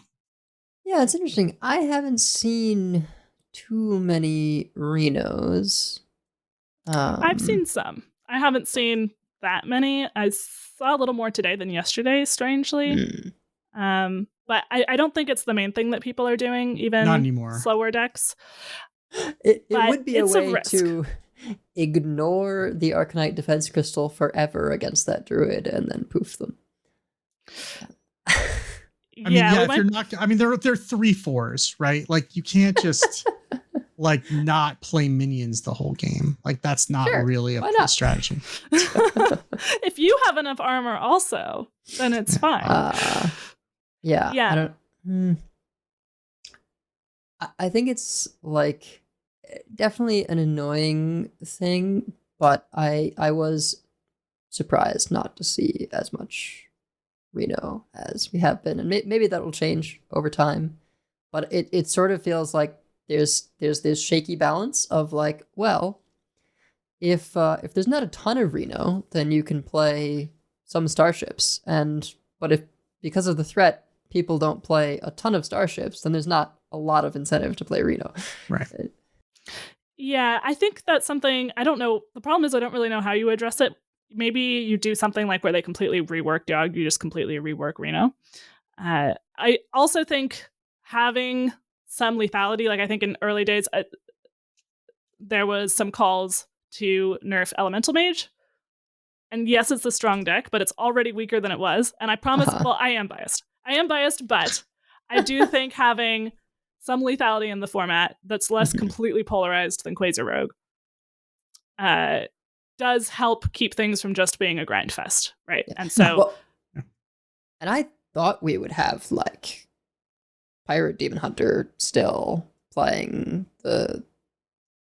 Yeah, it's interesting. I haven't seen too many Renos. I've seen some. I haven't seen that many. I saw a little more today than yesterday, strangely. But I don't think it's the main thing that people are doing, even not anymore. Slower decks. It would be a way to ignore the Arcanite Defense Crystal forever against that Druid and then poof them. If you're not, they're 3/4s, right? Like you can't just like not play minions the whole game. Like that's not really a strategy. If you have enough armor also, then it's fine. Yeah. I think it's like definitely an annoying thing, but I was surprised not to see as much Reno as we have been, and maybe that will change over time. But it sort of feels like there's this shaky balance of like, well, if there's not a ton of Reno, then you can play some Starships, but if because of the threat people don't play a ton of Starships, then there's not a lot of incentive to play Reno. Right. Yeah, I think that's something, I don't know. The problem is I don't really know how you address it. Maybe you do something like where they completely rework Dog, you just completely rework Reno. I also think having some lethality, like I think in early days, there was some calls to nerf Elemental Mage. And yes, it's a strong deck, but it's already weaker than it was. And I promise, well, I am biased, but I do think having some lethality in the format that's less completely polarized than Quasar Rogue, does help keep things from just being a grind fest, right? Yeah. And so, And I thought we would have like Pirate Demon Hunter still playing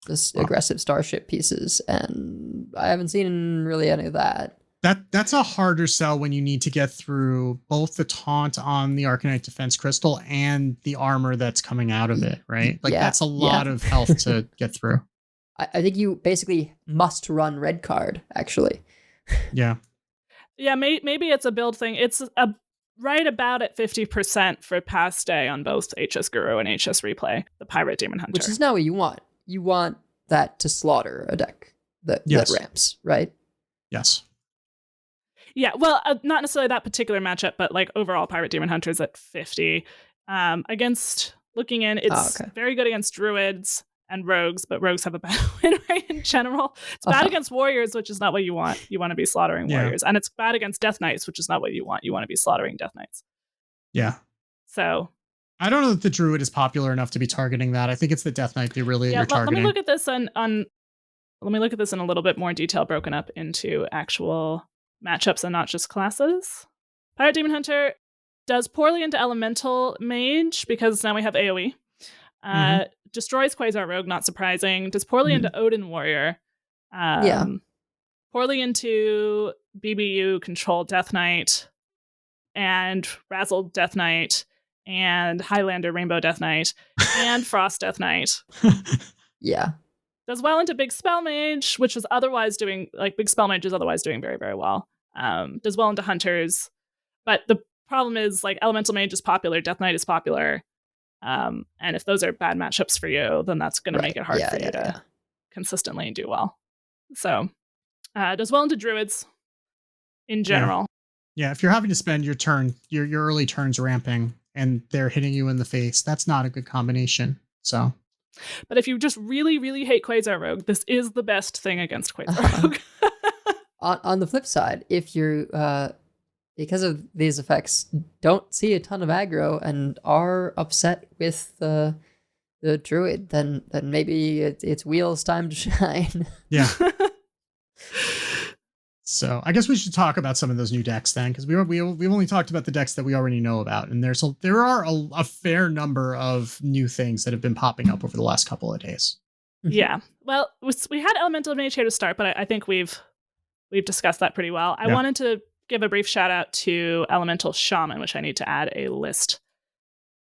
this aggressive starship pieces, and I haven't seen really any of that. That's a harder sell when you need to get through both the taunt on the Arcanite Defense Crystal and the armor that's coming out of it, right? Like that's a lot of health to get through. I think you basically must run red card, actually. Yeah. Yeah, maybe it's a build thing. It's right about at 50% for Past Day on both HS Guru and HS Replay, the Pirate Demon Hunter. Which is not what you want. You want that to slaughter a deck that ramps, right? Yes. Yeah, well, not necessarily that particular matchup, but like overall Pirate Demon Hunter's at 50. Against looking in, it's very good against Druids and Rogues, but Rogues have a bad win rate in general. It's bad against Warriors, which is not what you want. You want to be slaughtering Warriors. And it's bad against Death Knights, which is not what you want. You want to be slaughtering Death Knights. Yeah. So I don't know that the Druid is popular enough to be targeting that. I think it's the Death Knight you're targeting. Let me look at this let me look at this in a little bit more detail, broken up into actual matchups and not just classes. Pirate Demon Hunter does poorly into Elemental Mage because now we have AoE. Destroys Quasar Rogue, not surprising. Does poorly into Odin Warrior. Poorly into BBU Control Death Knight and Razzle Death Knight and Highlander Rainbow Death Knight and Frost Death Knight. Yeah. Does well into Big Spell Mage, which is otherwise doing, like, Big Spell Mage is otherwise doing very, very well. Does well into Hunters. But the problem is, like, Elemental Mage is popular, Death Knight is popular. And if those are bad matchups for you, then that's going to make it hard for you to consistently do well. So, does well into Druids in general. Yeah, if you're having to spend your turn, your early turns ramping, and they're hitting you in the face, that's not a good combination. So, but if you just really, really hate Quasar Rogue, this is the best thing against Quasar Rogue. On the flip side, if you're because of these effects, don't see a ton of aggro and are upset with the Druid, then maybe it's Wheel's time to shine. Yeah. So I guess we should talk about some of those new decks then, because we've only talked about the decks that we already know about, and there are a fair number of new things that have been popping up over the last couple of days. Yeah. Well, we had Elemental Mage here to start, but I think we've discussed that pretty well. I wanted to give a brief shout out to Elemental Shaman, which I need to add a list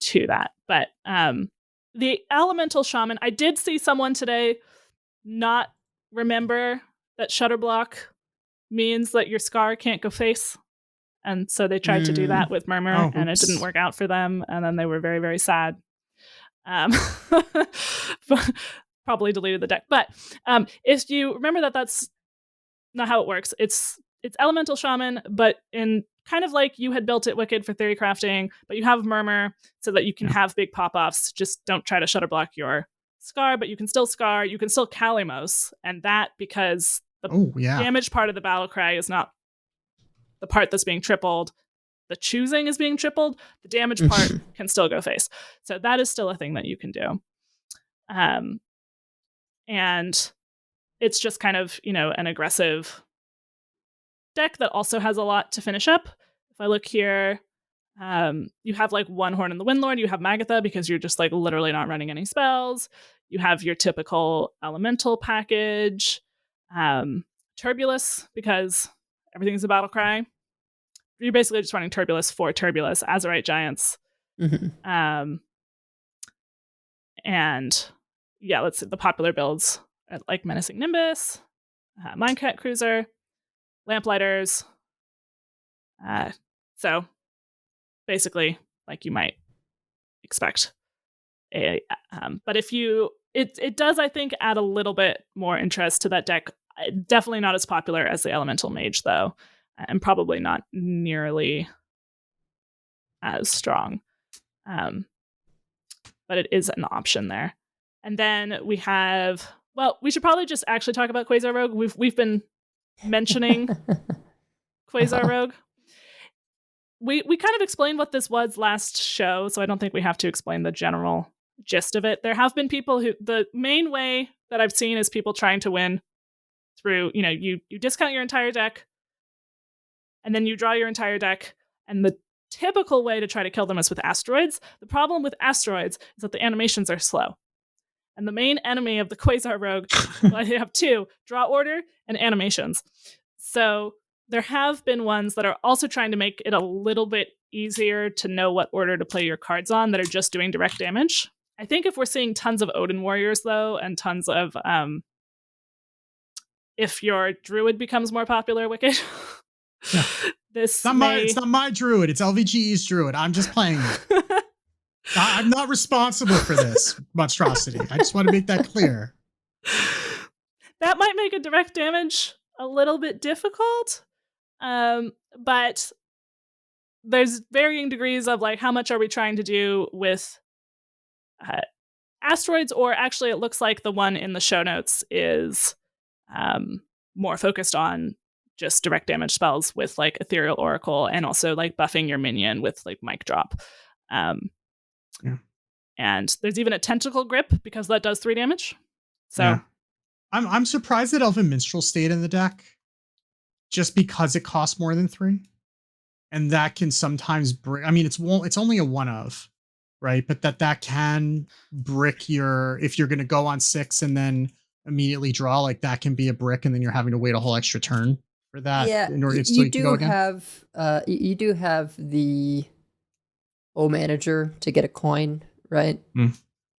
to that. But the Elemental Shaman, I did see someone today not remember that Shutter Block means that your Scar can't go face. And so they tried to do that with Murmur, and it didn't work out for them. And then they were very, very sad. Probably deleted the deck. But if you remember that's not how it works. It's Elemental Shaman, but in kind of like you had built it Wicked for theory crafting, but you have Murmur so that you can have big pop-offs. Just don't try to Shutter Block your Scar, but you can still Scar, you can still Kalimos, and that because the damage part of the battle cry is not the part that's being tripled. The choosing is being tripled. The damage part can still go face. So that is still a thing that you can do. And it's just kind of, an aggressive deck that also has a lot to finish up. If I look here, you have like one Horn in the Windlord. You have Magatha because you're just like literally not running any spells. You have your typical elemental package. Turbulus because everything's a battle cry. You're basically just running Turbulus for Turbulus, Azurite Giants. And let's see the popular builds like Menacing Nimbus, Minecat Cruiser, Lamplighters. So basically, like you might expect. But if you, it does, I think, add a little bit more interest to that deck. Definitely not as popular as the Elemental Mage, though, and probably not nearly as strong. But it is an option there. And then we have, we should probably just actually talk about Quasar Rogue. We've been mentioning Quasar Rogue. We kind of explained what this was last show, so I don't think we have to explain the general gist of it. There have been people who, the main way that I've seen is people trying to win through, you discount your entire deck and then you draw your entire deck. And the typical way to try to kill them is with asteroids. The problem with asteroids is that the animations are slow. And the main enemy of the Quasar Rogue, well, they have two, draw order and animations. So there have been ones that are also trying to make it a little bit easier to know what order to play your cards on that are just doing direct damage. I think if we're seeing tons of Odin Warriors, though, and tons of, if your Druid becomes more popular, Wicked, yeah. It's not my Druid. It's LVGE's Druid. I'm just playing it. I'm not responsible for this monstrosity. I just want to make that clear. That might make a direct damage a little bit difficult, but there's varying degrees of like how much are we trying to do with asteroids, or actually it looks like the one in the show notes is more focused on just direct damage spells with like Ethereal Oracle and also like buffing your minion with like Mic Drop. Yeah. And there's even a Tentacle Grip because that does 3 damage. So yeah. I'm surprised that Elven Minstrel stayed in the deck just because it costs more than 3. And that can sometimes brick. I mean, it's only a one of, right? But that can brick your, if you're going to go on 6 and then immediately draw, like that can be a brick, and then you're having to wait a whole extra turn for that. Yeah, in order you do have the O manager to get a coin, right?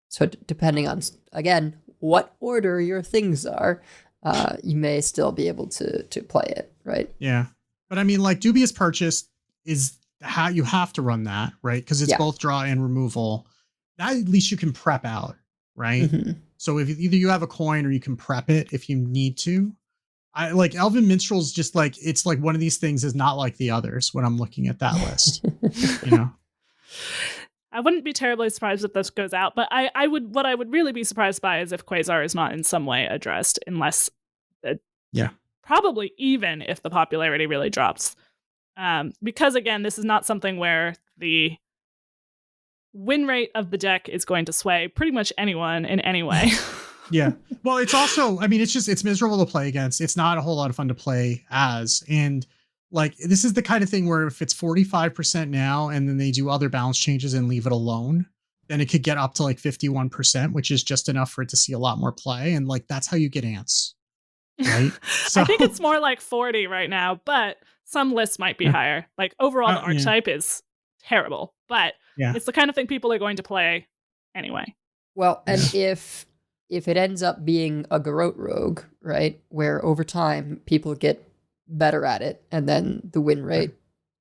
So depending on, again, what order your things are, you may still be able to play it, right? Yeah. But I mean, like Dubious Purchase is how you have to run that, right? Because it's both draw and removal. That at least you can prep out, right? Mm-hmm. So if either you have a coin or you can prep it if you need to. I like Elven Minstrel's just like, it's like one of these things is not like the others when I'm looking at that list. I wouldn't be terribly surprised if this goes out, but what I would really be surprised by is if Quasar is not in some way addressed, unless probably even if the popularity really drops. Because again, this is not something where the win rate of the deck is going to sway pretty much anyone in any way. Yeah. Well, it's also, I mean, it's miserable to play against. It's not a whole lot of fun to play as. And like, this is the kind of thing where if it's 45% now and then they do other balance changes and leave it alone, then it could get up to like 51%, which is just enough for it to see a lot more play. And like, that's how you get ants. Right. So, I think it's more like 40 right now, but some lists might be higher. Like overall, the archetype is terrible, but it's the kind of thing people are going to play anyway. Well, and if it ends up being a Garrote Rogue, right, where over time people get better at it and then the win rate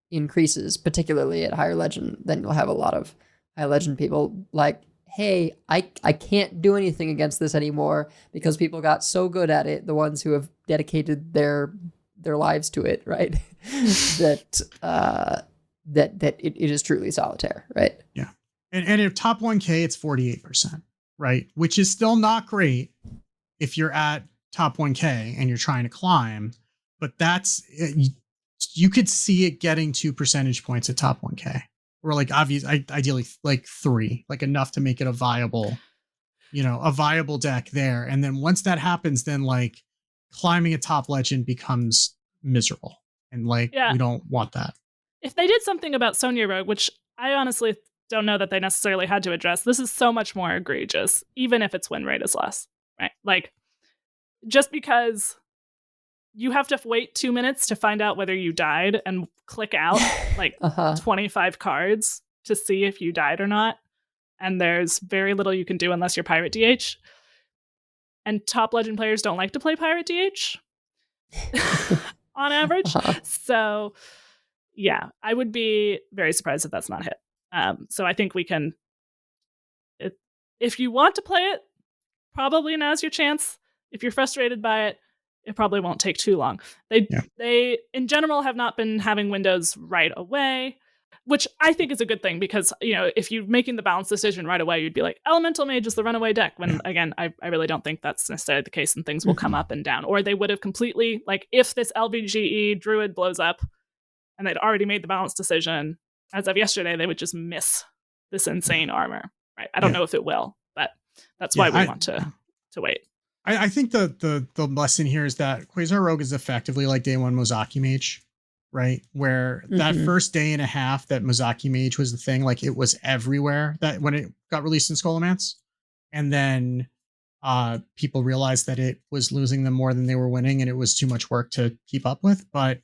increases, particularly at higher legend, then you'll have a lot of high legend people like, hey, I can't do anything against this anymore because people got so good at it, the ones who have dedicated their lives to it, right? that it is truly solitaire, right? Yeah. And at top 1K, it's 48%, right? Which is still not great if you're at top 1K and you're trying to climb, but that's, you could see it getting 2 percentage points at top 1K. Or like ideally like 3, like enough to make it a viable deck there. And then once that happens, then like climbing a top legend becomes miserable. And like, we don't want that. If they did something about Sonya Rogue, which I honestly don't know that they necessarily had to address, this is so much more egregious, even if its win rate is less, right? Like, just because you have to wait 2 minutes to find out whether you died and click out like 25 cards to see if you died or not. And there's very little you can do unless you're Pirate DH. And top legend players don't like to play Pirate DH on average. So yeah, I would be very surprised if that's not hit. So I think we can, if you want to play it, probably now's your chance. If you're frustrated by it, it probably won't take too long. They in general have not been having windows right away, which I think is a good thing because, if you're making the balanced decision right away, you'd be like, Elemental Mage is the runaway deck. When again, I really don't think that's necessarily the case, and things will come up and down. Or they would have completely, like, if this LVGE Druid blows up and they'd already made the balanced decision, as of yesterday, they would just miss this insane armor, right? I don't Yeah. know if it will, but that's why we want to wait. I think the lesson here is that Quasar Rogue is effectively like day one Mozaki Mage, right? Where that first day and a half that Mozaki Mage was the thing, like it was everywhere that when it got released in Scholomance. And then people realized that it was losing them more than they were winning and it was too much work to keep up with. But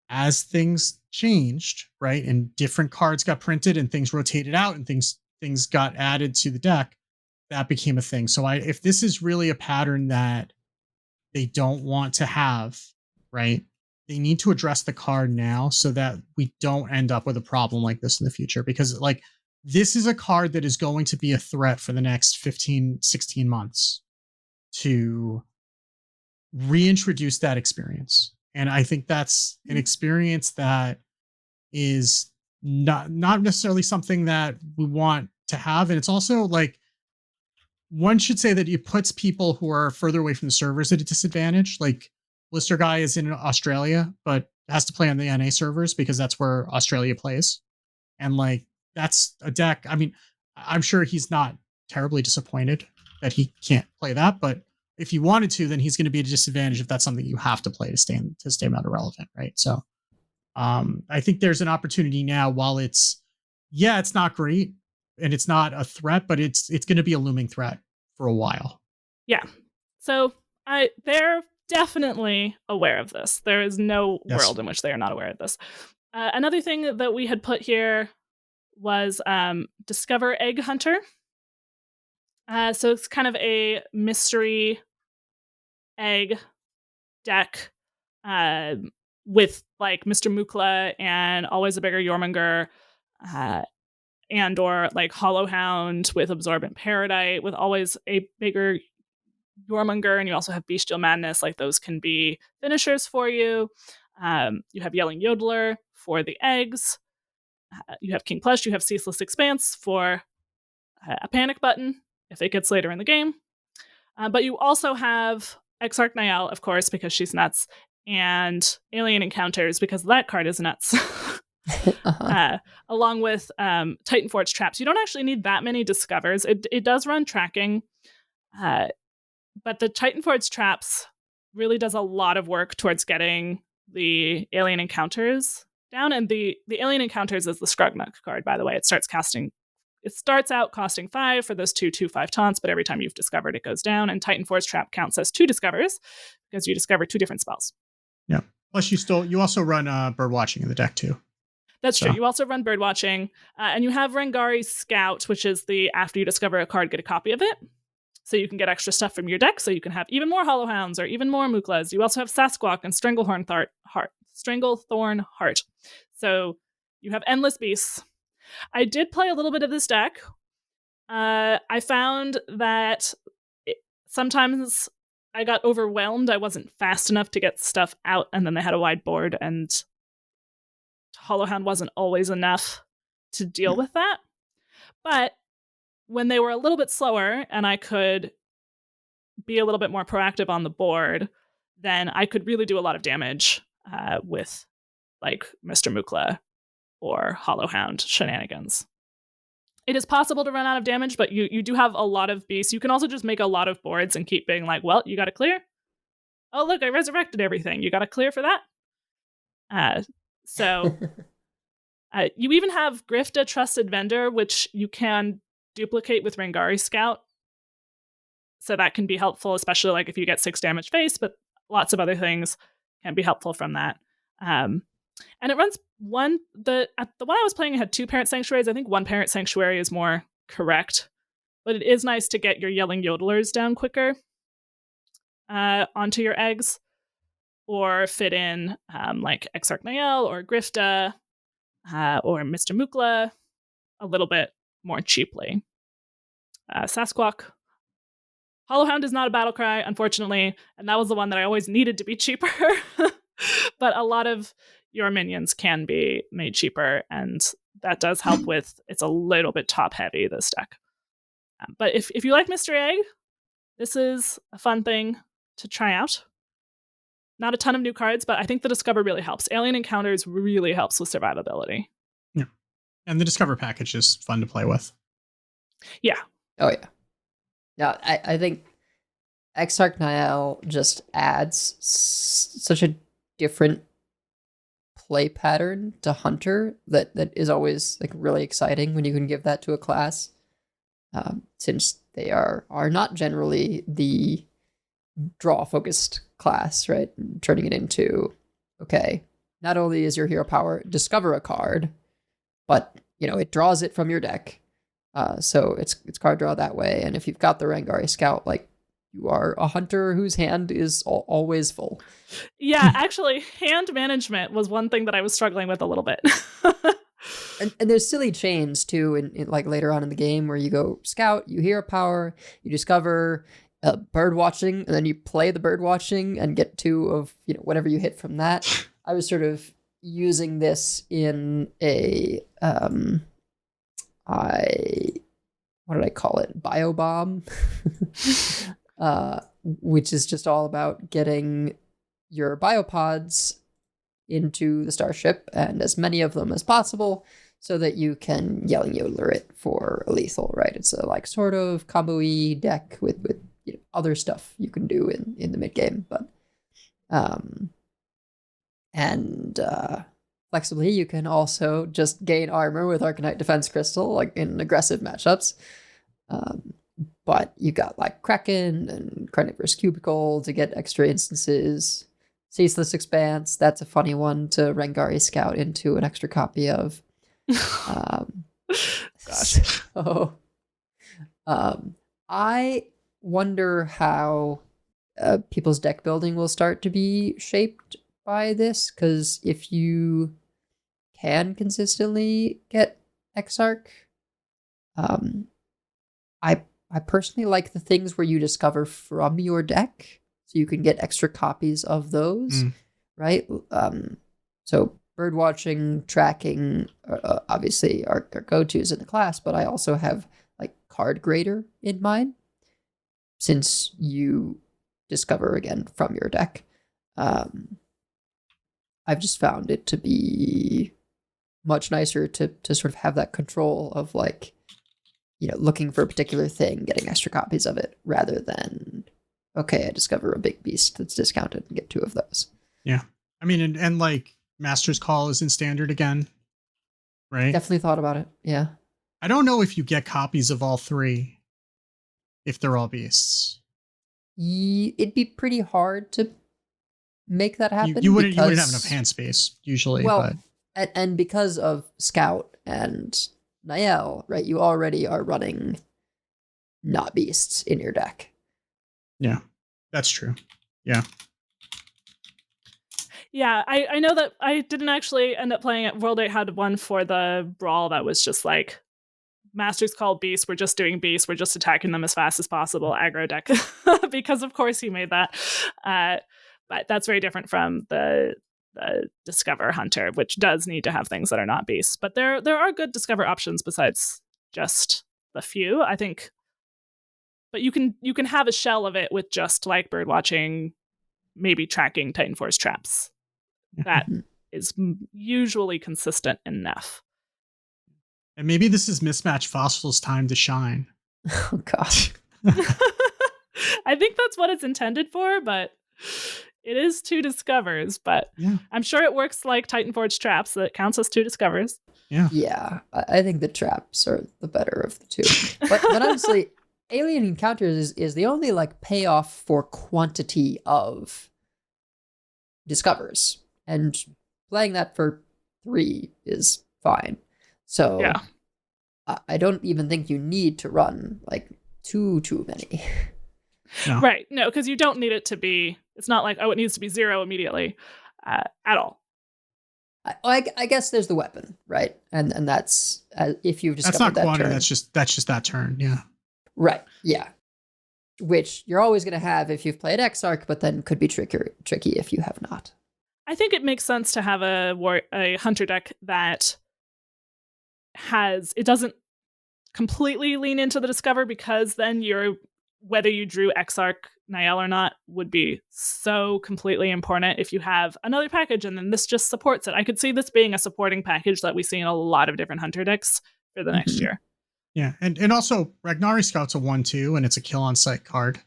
as things changed, right, and different cards got printed and things rotated out and things got added to the deck, that became a thing. So if this is really a pattern that they don't want to have, right, they need to address the card now so that we don't end up with a problem like this in the future. Because like this is a card that is going to be a threat for the next 15, 16 months to reintroduce that experience. And I think that's an experience that is not necessarily something that we want to have. And it's also like, one should say that it puts people who are further away from the servers at a disadvantage. Like Blister Guy is in Australia, but has to play on the NA servers because that's where Australia plays. And like, that's a deck. I mean, I'm sure he's not terribly disappointed that he can't play that, but if he wanted to, then he's going to be at a disadvantage if that's something you have to play to stay matter relevant, right? So I think there's an opportunity now while it's not great and it's not a threat, but it's going to be a looming threat for a while. Yeah. So they're definitely aware of this. There is no world in which they are not aware of this. Another thing that we had put here was Discover Egg Hunter. So it's kind of a mystery egg deck with like Mr. Mukla and Always a Bigger Jormungandr and or like Hollow Hound with Absorbent Paradite with Always a Bigger Jormungandr, and you also have Bestial Madness. Like those can be finishers for you. You have Yelling Yodeler for the eggs. You have King Plush. You have Ceaseless Expanse for a panic button if it gets later in the game. But you also have Exarch Niall, of course, because she's nuts, and Alien Encounters because that card is nuts. Along with Titan Forge Traps. You don't actually need that many Discovers. It does run tracking, but the Titan Forge Traps really does a lot of work towards getting the Alien Encounters down. And the Alien Encounters is the Scrugnock card, by the way. It starts out costing 5 for those 2/5 taunts, but every time you've discovered, it goes down. And Titan Forge Trap counts as 2 Discovers because you discover 2 different spells. Yeah. Plus, you also run bird watching in the deck too. That's true. You also run bird watching, and you have Rengari Scout, which is the after you discover a card, get a copy of it. So you can get extra stuff from your deck. So you can have even more Hollow Hounds or even more Muklas. You also have Sasquatch and Stranglethorn Heart. So you have endless beasts. I did play a little bit of this deck. I found that sometimes I got overwhelmed. I wasn't fast enough to get stuff out, and then they had a wide board, and Hollow Hound wasn't always enough to deal with that. But when they were a little bit slower and I could be a little bit more proactive on the board, then I could really do a lot of damage with like Mr. Mukla or Hollow Hound shenanigans. It is possible to run out of damage, but you do have a lot of beasts. You can also just make a lot of boards and keep being like, well, you got to clear. Oh, look, I resurrected everything. You got to clear for that. So you even have Grifta Trusted Vendor, which you can duplicate with Rengari Scout. So that can be helpful, especially like if you get 6 damage face, but lots of other things can be helpful from that. And it runs the one I was playing had 2 Parent Sanctuaries. I think 1 Parent Sanctuary is more correct, but it is nice to get your Yelling Yodelers down quicker onto your eggs, or fit in like Exarch Niall or Grifta or Mr. Mukla a little bit more cheaply. Sasquatch. Hollow Hound is not a battle cry, unfortunately, and that was the one that I always needed to be cheaper. But a lot of your minions can be made cheaper, and that does help with, it's a little bit top heavy, this deck. But if you like Mystery Egg, this is a fun thing to try out. Not a ton of new cards, but I think the Discover really helps. Alien Encounters really helps with survivability. Yeah. And the Discover package is fun to play with. Yeah. Oh yeah. Yeah, I think Exarch Niall just adds such a different play pattern to Hunter that is always like really exciting when you can give that to a class, since they are not generally the draw focused class, right? Turning it into, okay, not only is your hero power discover a card, but it draws it from your deck. So it's card draw that way. And if you've got the Rangari Scout, like, you are a hunter whose hand is always full. Yeah, actually, hand management was one thing that I was struggling with a little bit. And there's silly chains too, in like later on in the game, where you go scout, you hero power, you discover bird watching, and then you play the bird watching and get 2 of whatever you hit from that. I was sort of using this in a what did I call it? Biobomb, which is just all about getting your biopods into the starship and as many of them as possible, so that you can Yelling Yodeler it for a lethal, right? It's a like sort of combo-y deck with other stuff you can do in the mid game, but flexibly you can also just gain armor with Arcanite Defense Crystal, like in aggressive matchups. But you got like Kraken and Carnivorous Cubicle to get extra instances. Ceaseless Expanse, that's a funny one to Rangari Scout into an extra copy of. Gosh. So, I wonder how people's deck building will start to be shaped by this, because if you can consistently get Exarch, I personally like the things where you discover from your deck, so you can get extra copies of those, right? So bird watching, tracking, obviously are go-tos in the class, but I also have like card grader in mind, since you discover again from your deck. I've just found it to be much nicer to sort of have that control of like, looking for a particular thing, getting extra copies of it, rather than, okay, I discover a big beast that's discounted and get 2 of those. Yeah. I mean, and like Master's Call is in standard again, right? Definitely thought about it. Yeah. I don't know if you get copies of all 3 if they're all beasts. It'd be pretty hard to make that happen. You wouldn't have enough hand space usually. Well, and because of Scout and Niall, right, you already are running not beasts in your deck. Yeah, that's true. Yeah. Yeah, I know that I didn't actually end up playing it. World 8 had one for the Brawl that was just like, Master's Call Beast, we're just doing Beast, we're just attacking them as fast as possible, aggro deck. Because of course he made that. But that's very different from the Discover Hunter, which does need to have things that are not beasts. But there are good Discover options besides just the few, I think. But you can have a shell of it with just like bird watching, maybe tracking Titan Force traps. That is usually consistent enough. And maybe this is Mismatch Fossil's time to shine. Oh gosh. I think that's what it's intended for, but it is 2 discovers, but yeah. I'm sure it works like Titan Forge traps, that counts as 2 discovers. Yeah. Yeah, I think the traps are the better of the 2. But honestly, Alien Encounters is the only like payoff for quantity of discovers. And playing that for 3 is fine. So yeah. I don't even think you need to run like too many. No. Right. No, because you don't need it to be, it's not like, it needs to be 0 immediately at all. I guess there's the weapon, right? And that's if you've discovered that's not that quantity, turn. that's just that turn, yeah. Right, yeah. Which you're always going to have if you've played Exarch, but then could be tricky if you have not. I think it makes sense to have a hunter deck that it doesn't completely lean into the discover, because then whether you drew Exarch Niall or not would be so completely important if you have another package and then this just supports it. I could see this being a supporting package that we see in a lot of different hunter decks for the next year. Yeah, and also Ragnari Scout's a 1/2, and it's a kill on sight card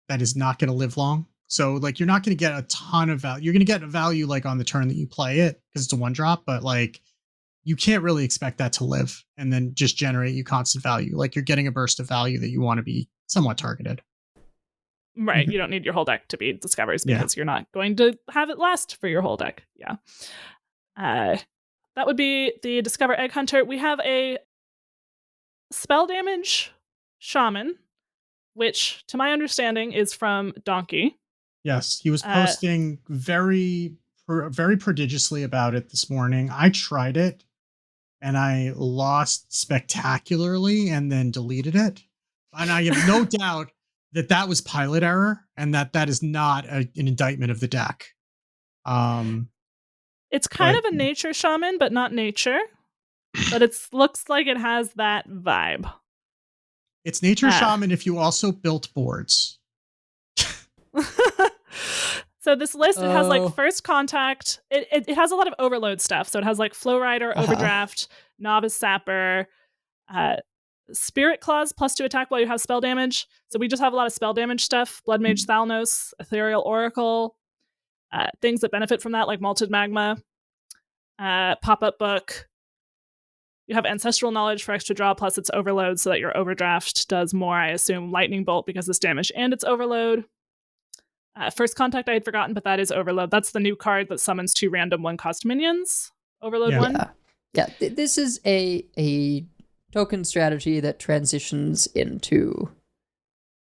that is not going to live long. So like you're not going to get a ton of value. You're going to get a value like on the turn that you play it because it's a 1-drop, but like you can't really expect that to live and then just generate you constant value. Like you're getting a burst of value that you want to be somewhat targeted. Right. You don't need your whole deck to be discovers Yeah. because you're not going to have it last for your whole deck. Yeah. That would be the Discover Egg Hunter. We have a spell damage shaman, which to my understanding is from Donkey. Yes, he was posting very prodigiously about it this morning. I tried it and I lost spectacularly and then deleted it. And I have no doubt that was pilot error and that is not an indictment of the deck. It's kind of a nature shaman, but not nature. But it looks like it has that vibe. It's nature shaman if you also built boards. So this list, it has like first contact. It has a lot of overload stuff. So it has like Flow Rider, Overdraft, Novice Sapper, Spirit Claws +2 attack while you have spell damage. So we just have a lot of spell damage stuff. Blood Mage Thalnos, Ethereal Oracle, things that benefit from that like Malted Magma, Pop-Up Book. You have Ancestral Knowledge for extra draw, plus it's overload so that your Overdraft does more, I assume, Lightning Bolt because it's damage and it's overload. First Contact I had forgotten, but that is overload. That's the new card that summons 2 random 1-cost minions. Overload 1. Yeah. This is a token strategy that transitions into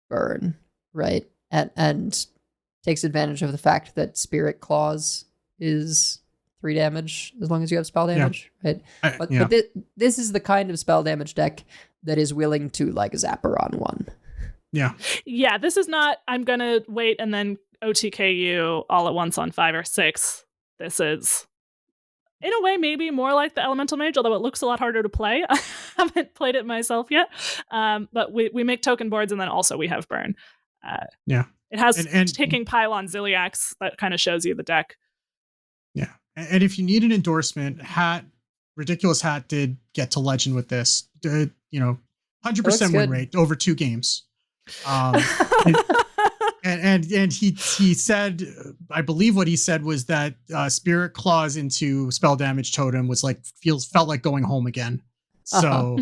burn, right? And takes advantage of the fact that Spirit Claws is 3 damage as long as you have spell damage, right? But this is the kind of spell damage deck that is willing to like Zapper on 1. Yeah, this is not, I'm going to wait and then OTK you all at once on 5 or 6. This is, in a way, maybe more like the Elemental Mage, although it looks a lot harder to play. I haven't played it myself yet. But we make token boards and then also we have burn. It has taking Pylon Ziliax that kind of shows you the deck. Yeah. And if you need an endorsement, Ridiculous Hat did get to Legend with this. 100% win rate over 2 games. And he said, I believe what he said was that Spirit Claws into spell damage totem was like felt like going home again. So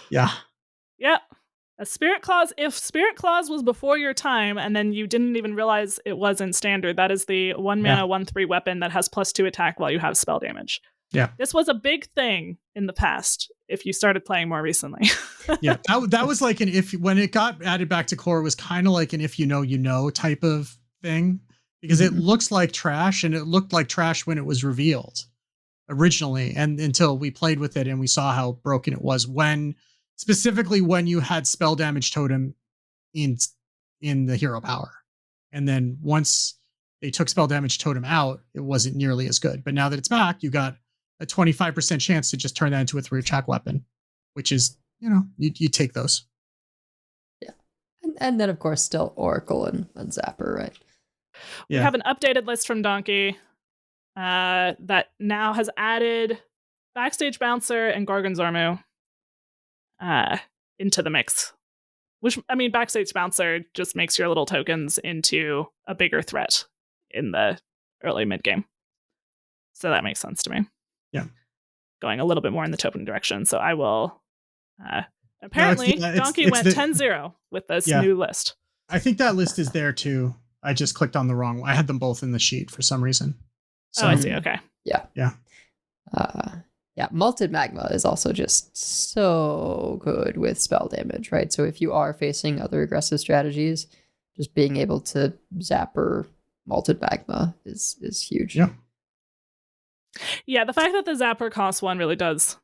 yeah. A Spirit Claws, if Spirit Claws was before your time and then you didn't even realize it was in standard, that is the 1 mana 1/3 weapon that has +2 attack while you have spell damage. Yeah. This was a big thing in the past if you started playing more recently. Yeah. That was like when it got added back to core, it was kind of like an if you know type of thing because it looks like trash and it looked like trash when it was revealed originally and until we played with it and we saw how broken it was specifically when you had spell damage totem in the hero power. And then once they took spell damage totem out, it wasn't nearly as good. But now that it's back, you got a 25% chance to just turn that into a 3 attack weapon, which is, you take those. Yeah. And then of course still Oracle and Zapper, right? We have an updated list from Donkey that now has added Backstage Bouncer and Gorgonzormu into the mix. Which, I mean, Backstage Bouncer just makes your little tokens into a bigger threat in the early mid game. So that makes sense to me. Yeah. Going a little bit more in the token direction. So I will... apparently, Donkey went 10-0 with this new list. I think that list is there too. I just clicked on the wrong one. I had them both in the sheet for some reason. So, I see. Okay. Yeah. Malted Magma is also just so good with spell damage, right? So if you are facing other aggressive strategies, just being able to Zapper Malted Magma is huge. Yeah, the fact that the Zapper costs 1 really does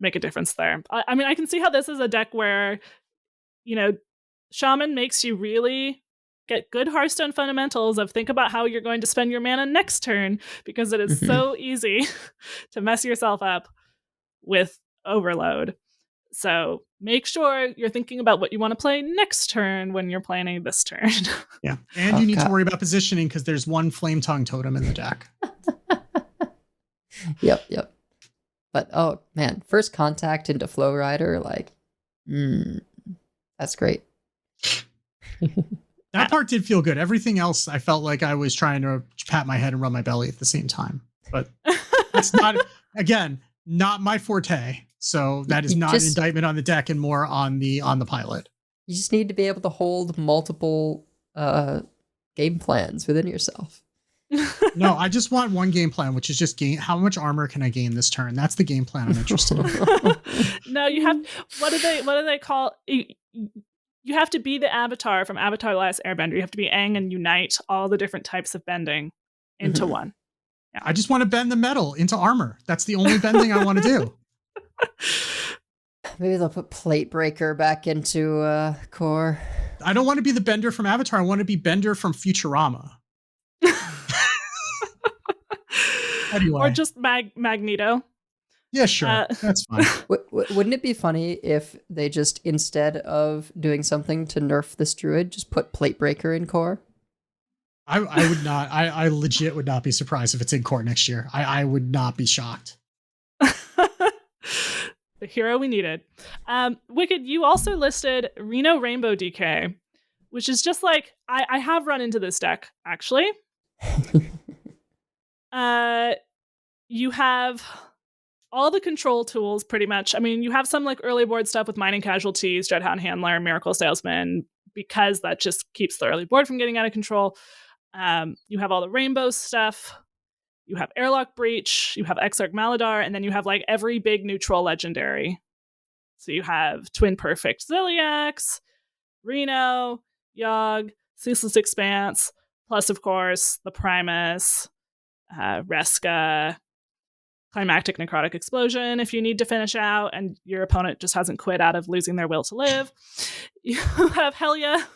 make a difference there. I mean, I can see how this is a deck where, Shaman makes you really get good Hearthstone fundamentals of think about how you're going to spend your mana next turn, because it is so easy to mess yourself up with overload. So make sure you're thinking about what you want to play next turn when you're planning this turn. Yeah. And you need to worry about positioning because there's 1 Flame Tongue totem in the deck. Yep. But oh man, first contact into Flow Rider, like, that's great. That part did feel good. Everything else, I felt like I was trying to pat my head and rub my belly at the same time. But that's not, again, not my forte. So that is not an indictment on the deck and more on the pilot. You just need to be able to hold multiple game plans within yourself. No, I just want one game plan, which is just gain. How much armor can I gain this turn? That's the game plan I'm interested in. No, you have. What do they call? You have to be the Avatar from Avatar: The Last Airbender. You have to be Aang and unite all the different types of bending into one. Yeah. I just want to bend the metal into armor. That's the only bending I want to do. Maybe they'll put Plate Breaker back into core. I don't want to be the Bender from Avatar. I want to be Bender from Futurama. Anyway. Or just Magneto. Yeah, sure. That's fine. Wouldn't it be funny if they just, instead of doing something to nerf this druid, just put Plate Breaker in core? I would not. I legit would not be surprised if it's in core next year. I would not be shocked. The hero we needed. Wicked, you also listed Reno Rainbow DK, which is just like, I have run into this deck, actually. You have all the control tools, pretty much. I mean, you have some like early board stuff with Mining Casualties, Dreadhound Handler, Miracle Salesman, because that just keeps the early board from getting out of control. You have all the rainbow stuff. You have Airlock Breach, you have Exarch Maladar, and then you have like every big neutral legendary. So you have Twin Perfect Ziliax, Reno, Yogg, Ceaseless Expanse, plus of course the Primus, Reska, Climactic Necrotic Explosion if you need to finish out and your opponent just hasn't quit out of losing their will to live. You have Helia,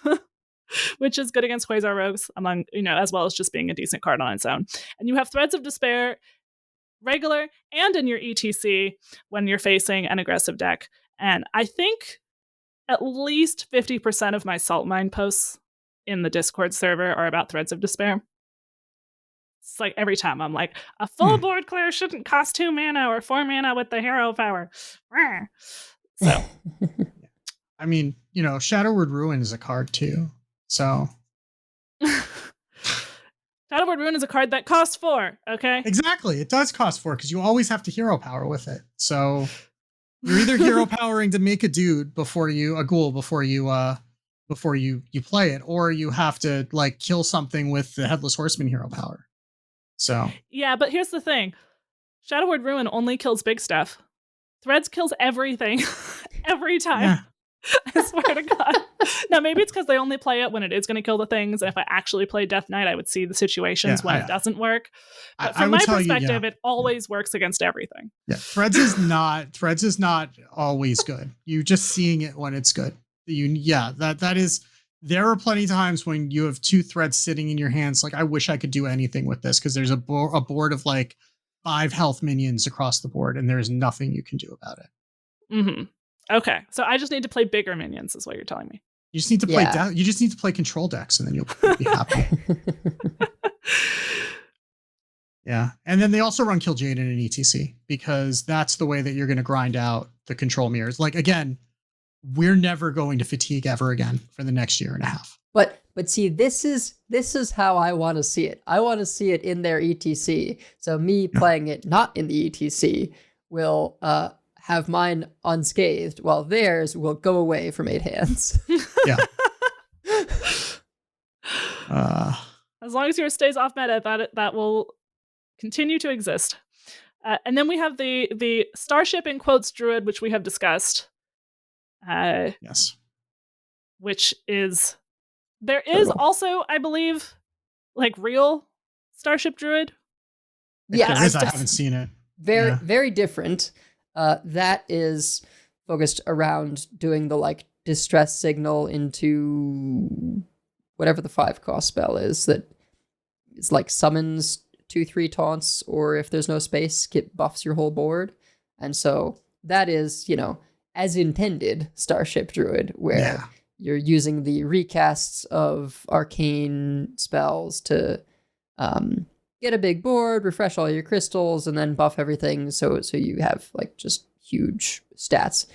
which is good against Quasar Rogues, among, as well as just being a decent card on its own. And you have Threads of Despair, regular and in your ETC when you're facing an aggressive deck. And I think at least 50% of my Salt Mine posts in the Discord server are about Threads of Despair. It's like every time I'm like, a full board clear shouldn't cost 2 mana or 4 mana with the hero power. So, I mean, Shadowward Ruin is a card too. So, Shadowward Ruin is a card that costs 4. Okay, exactly. It does cost 4 because you always have to hero power with it. So you're either hero powering to make a ghoul before you play it, or you have to like kill something with the Headless Horseman hero power. So yeah, but here's the thing: Shadowward Ruin only kills big stuff. Threads kills everything every time. Yeah. I swear to God. Now, maybe it's because they only play it when it is going to kill the things. And if I actually play Death Knight, I would see the situations when it doesn't work. But from my perspective, it always works against everything. Yeah, Threads is not always good. You just seeing it when it's good. That is. There are plenty of times when you have 2 threads sitting in your hands. Like, I wish I could do anything with this because there's a board of like 5 health minions across the board, and there's nothing you can do about it. Mm-hmm. Okay, so I just need to play bigger minions, is what you're telling me. You just need to play. You just need to play control decks, and then you'll be happy. Yeah, and then they also run Kill Jaden in ETC because that's the way that you're going to grind out the control mirrors. Like, again, we're never going to fatigue ever again for the next year and a half. But see, this is how I want to see it. I want to see it in their ETC. So me playing it not in the ETC will have mine unscathed, while theirs will go away from 8 hands. Yeah. As long as yours stays off meta, that will continue to exist. And then we have the Starship in quotes Druid, which we have discussed. Yes. Which is, there is also, I believe, like real Starship Druid. Yeah, I haven't seen it. Very different. That is focused around doing the like distress signal into whatever the 5-cost spell is that is like summons 2/3 taunts, or if there's no space, it buffs your whole board. And so that is, as intended, Starship Druid, where you're using the recasts of arcane spells to get a big board, refresh all your crystals, and then buff everything so you have like just huge stats.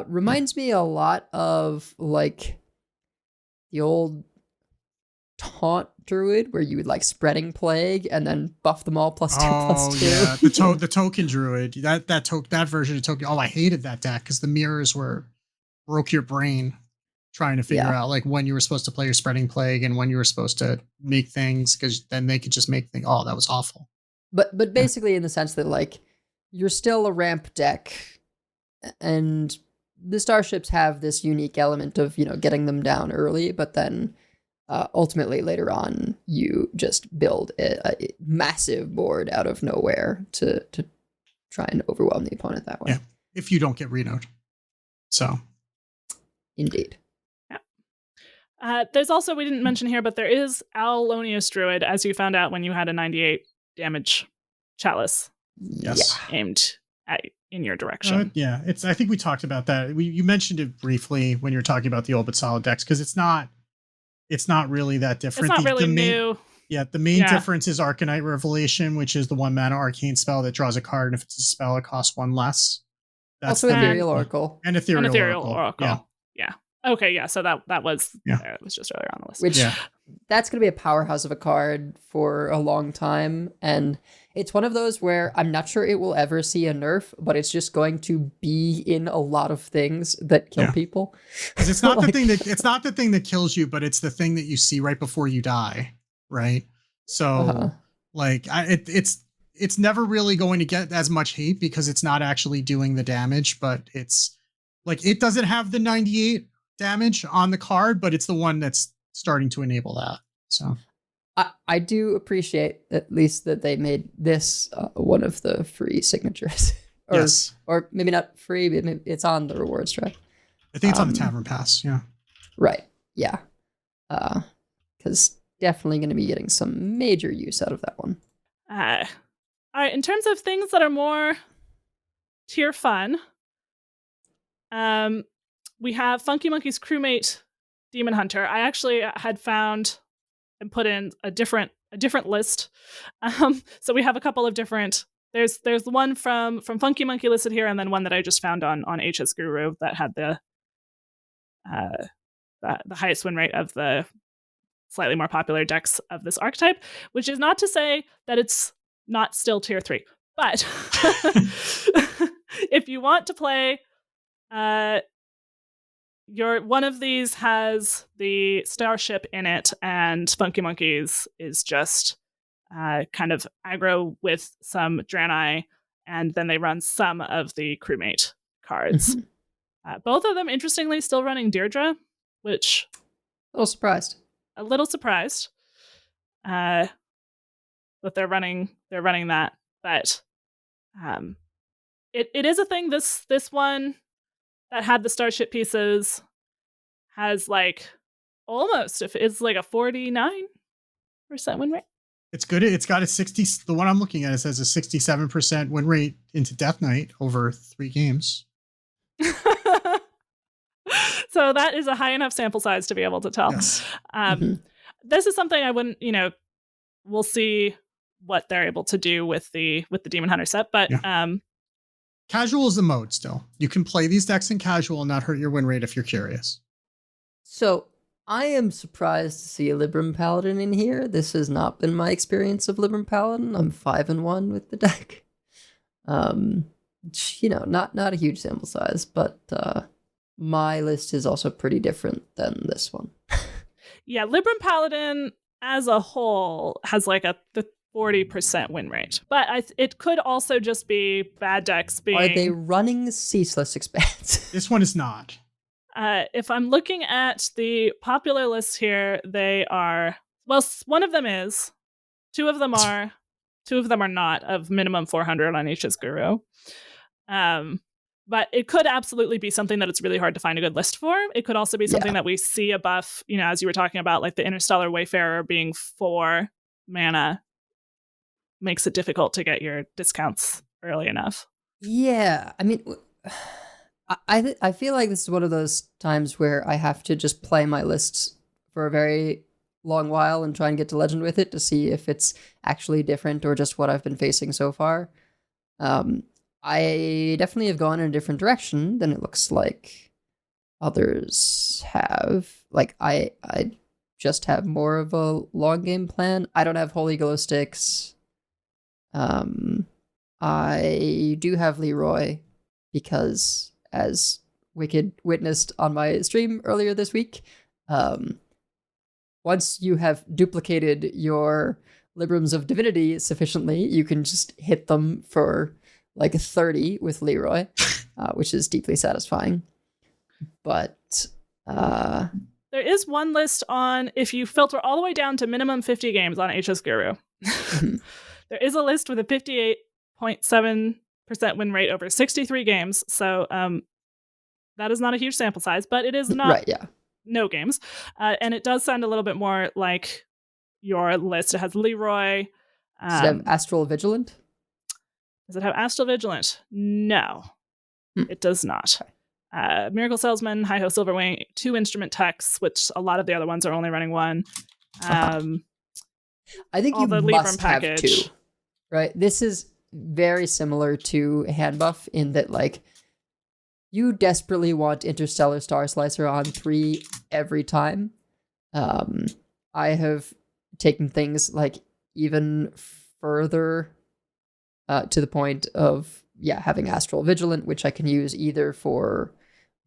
Reminds me a lot of like the old taunt druid where you would like spreading plague and then buff them all +2 +2. Yeah, the token druid. That version of token. Oh, I hated that deck because the mirrors broke your brain trying to figure out like when you were supposed to play your spreading plague and when you were supposed to make things, because then they could just make things. Oh, that was awful. But basically in the sense that like you're still a ramp deck, and the starships have this unique element of, getting them down early, but then ultimately later on you just build a massive board out of nowhere to try and overwhelm the opponent that way. Yeah, if you don't get renoed. So indeed. There's also, we didn't mention here, but there is Alonius Druid, as you found out when you had a 98 damage chalice. Yes. Aimed in your direction. Yeah, I think we talked about that. You mentioned it briefly when you were talking about the old but solid decks, because it's not really that different. It's not really the main, new. Yeah, the main difference is Arcanite Revelation, which is the 1 mana arcane spell that draws a card, and if it's a spell, it costs 1 less. That's also Ethereal Oracle. And Ethereal Oracle. Yeah. Okay, yeah, so that was there. It was just earlier on the list. Which that's going to be a powerhouse of a card for a long time, and it's one of those where I'm not sure it will ever see a nerf, but it's just going to be in a lot of things that kill people. Because it's not the thing that kills you, but it's the thing that you see right before you die, right? So it's never really going to get as much hate because it's not actually doing the damage, but it's like it doesn't have the 98 damage on the card, but it's the one that's starting to enable that. So I do appreciate at least that they made this one of the free signatures. Or maybe not free, but maybe it's on the rewards track. I think it's on the Tavern Pass, yeah. Right, yeah. Because definitely going to be getting some major use out of that one. All right, in terms of things that are more tier fun, we have Funky Monkey's crewmate Demon Hunter. I actually had found and put in a different list. So we have a couple of different. There's the one from Funky Monkey listed here, and then one that I just found on HS Guru that had the highest win rate of the slightly more popular decks of this archetype. Which is not to say that it's not still tier 3, but if you want to play. One of these has the starship in it, and Funky Monkeys is just kind of aggro with some Draenei, and then they run some of the crewmate cards. Both of them, interestingly, still running Deirdre, which a little surprised that they're running that, but it is a thing. This one that had the starship pieces has like almost, if it's like a 49% win rate. It's good. It's got a 60. The one I'm looking at, it says a 67% win rate into Death Knight over 3 games. So that is a high enough sample size to be able to tell. Yes. This is something I wouldn't, we'll see what they're able to do with the Demon Hunter set, but casual is the mode still. You can play these decks in casual and not hurt your win rate if you're curious. So I am surprised to see a Libram Paladin in here. This has not been my experience of Libram Paladin. I'm 5-1 with the deck. Not a huge sample size, but my list is also pretty different than this one. Yeah, Libram Paladin as a whole has like the 40% win rate, but it could also just be bad decks being. Are they running Ceaseless Expanse? This one is not. If I'm looking at the popular list here, they are. Well, one of them is. Two of them are. Two of them are not of minimum 400 on HS Guru. But it could absolutely be something that it's really hard to find a good list for. It could also be something that we see a buff. As you were talking about, like the Interstellar Wayfarer being 4 mana. Makes it difficult to get your discounts early enough. Yeah, I mean, I feel like this is one of those times where I have to just play my lists for a very long while and try and get to Legend with it to see if it's actually different or just what I've been facing so far. I definitely have gone in a different direction than it looks like others have. Like, I just have more of a long game plan. I don't have Holy Glow Sticks. I do have Leroy because, as Wicked witnessed on my stream earlier this week, once you have duplicated your Librams of Divinity sufficiently, you can just hit them for like 30 with Leroy, which is deeply satisfying. But there is one list on, if you filter all the way down to minimum 50 games on HS Guru, there is a list with a 58.7% win rate over 63 games. So that is not a huge sample size, but it is not right, yeah. no games. And it does sound a little bit more like your list. It has Leroy. Does it have Astral Vigilant? Does it have Astral Vigilant? No, it does not. Miracle Salesman, Hi-Ho Silverwing, 2 instrument techs, which a lot of the other ones are only running 1. I think you must have 2, right? This is very similar to Hand Buff in that, like, you desperately want Interstellar Star Slicer on 3 every time. I have taken things like even further to the point of having Astral Vigilant, which I can use either for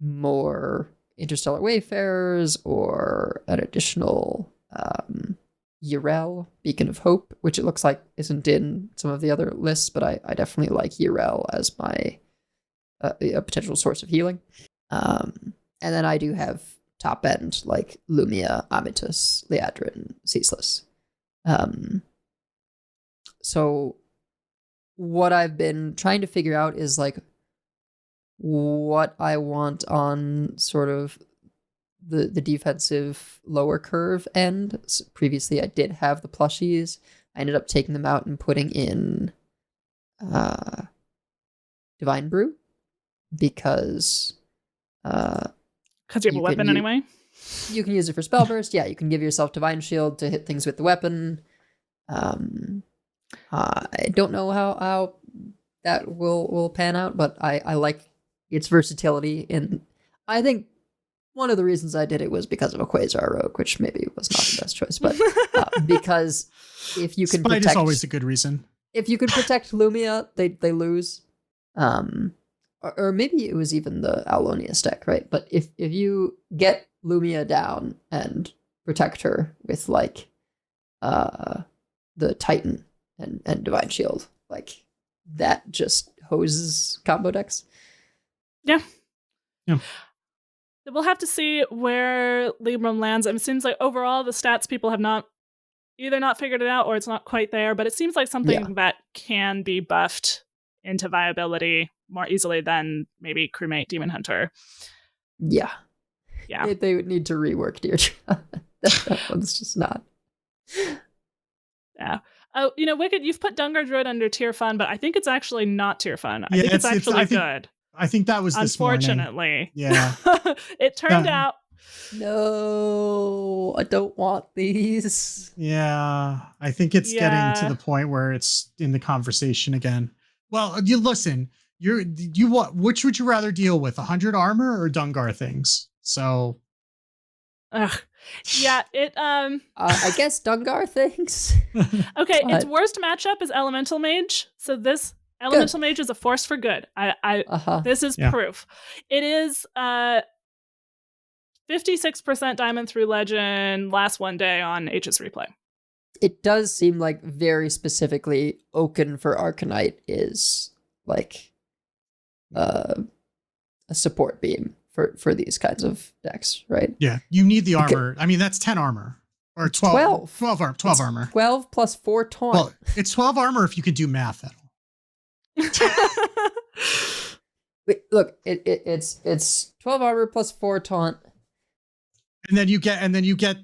more Interstellar Wayfarers or an additional Urel, Beacon of Hope, which it looks like isn't in some of the other lists, but I definitely like Urel as my a potential source of healing. And then I do have top end like Lumia, Amitus, Liadrin, Ceaseless. So what I've been trying to figure out is like what I want on sort of the defensive lower curve end. So previously I did have the plushies. I ended up taking them out and putting in Divine Brew because you have a weapon anyway. You can use it for spell burst. Yeah, you can give yourself Divine Shield to hit things with the weapon. I don't know how that will pan out, but I like its versatility. And I think one of the reasons I did it was because of a Quasar Rogue, which maybe was not the best choice, but because if you can Spite protect, is always a good reason. If you can protect Lumia, they lose. Or maybe it was even the Aulonius deck, right? But if you get Lumia down and protect her with like the Titan and Divine Shield, like that just hoses combo decks. Yeah. We'll have to see where Libram lands. It seems like overall the stats people have not figured it out or it's not quite there, but it seems like something that can be buffed into viability more easily than maybe Crewmate Demon Hunter. Yeah. They would need to rework Deirdre. that one's just not. Yeah. Oh, Wicked, you've put Dungar Druid under tier fun, but I think it's actually not tier fun. I think it's actually good. I think that was this Unfortunately. Morning. Yeah. It turned out. No, I don't want these. Yeah. I think it's getting to the point where it's in the conversation again. Well, you listen, which would you rather deal with, 100 armor or Dungar things? So. Yeah, it I guess Dungar things. Okay, its worst matchup is Elemental Mage. So this Elemental Mage is a force for good. This is proof. It is 56% Diamond through Legend last one day on HS Replay. It does seem like very specifically Oaken for Arcanite is like a support beam for these kinds of decks, right? Yeah, you need the armor. I mean, that's 10 armor. Or 12 armor. 12 plus 4 taunt. Well, it's 12 armor if you can do math at all. Wait, look, it's 12 armor plus 4 taunt. And then you get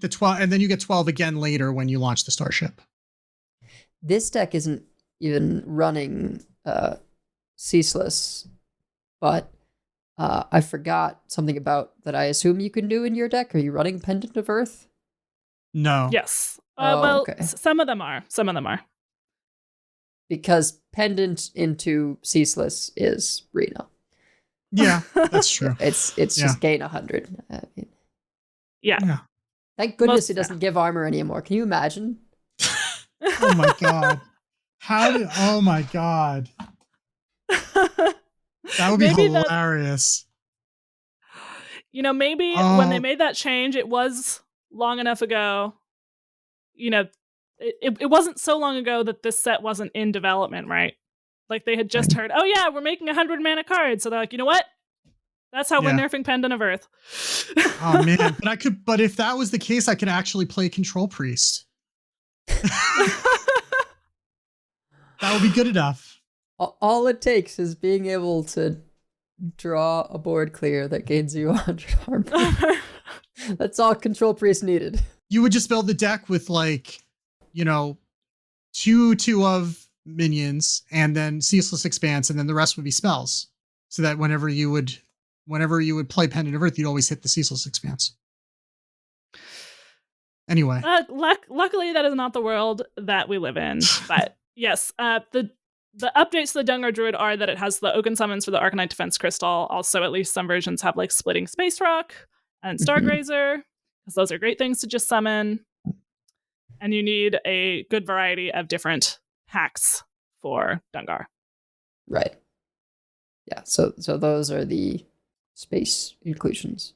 the 12, and then you get 12 again later when you launch the starship. This deck isn't even running Ceaseless, but I forgot something about that I assume you can do in your deck. Are you running Pendant of Earth? No. Yes. Oh, okay. Some of them are. Some of them are. Because pendant into ceaseless is Reno. Yeah, that's true. It's Yeah. just gain 100. I mean, Yeah. thank goodness Most- it doesn't give armor anymore. Can you imagine? Oh my god. Oh my god. That would be Maybe hilarious. Maybe Oh. when they made that change, it was long enough ago. It wasn't so long ago that this set wasn't in development, right? Like they had just heard, oh yeah, we're making 100 mana cards. So they're like, you know what? That's how we're nerfing Pendant of Earth. Oh man, but if that was the case, I could actually play Control Priest. That would be good enough. All it takes is being able to draw a board clear that gains you 100 armor. That's all Control Priest needed. You would just build the deck with 2 of minions and then Ceaseless Expanse, and then the rest would be spells. So that whenever you would play Pendant of Earth, you'd always hit the Ceaseless Expanse. Anyway. Luckily, that is not the world that we live in. But yes, the updates to the Dungar Druid are that it has the Oaken Summons for the Arcanite Defense Crystal. Also, at least some versions have Splitting Space Rock and Stargrazer, because those are great things to just summon. And you need a good variety of different hacks for Dungar. Right. Yeah, so those are the space inclusions.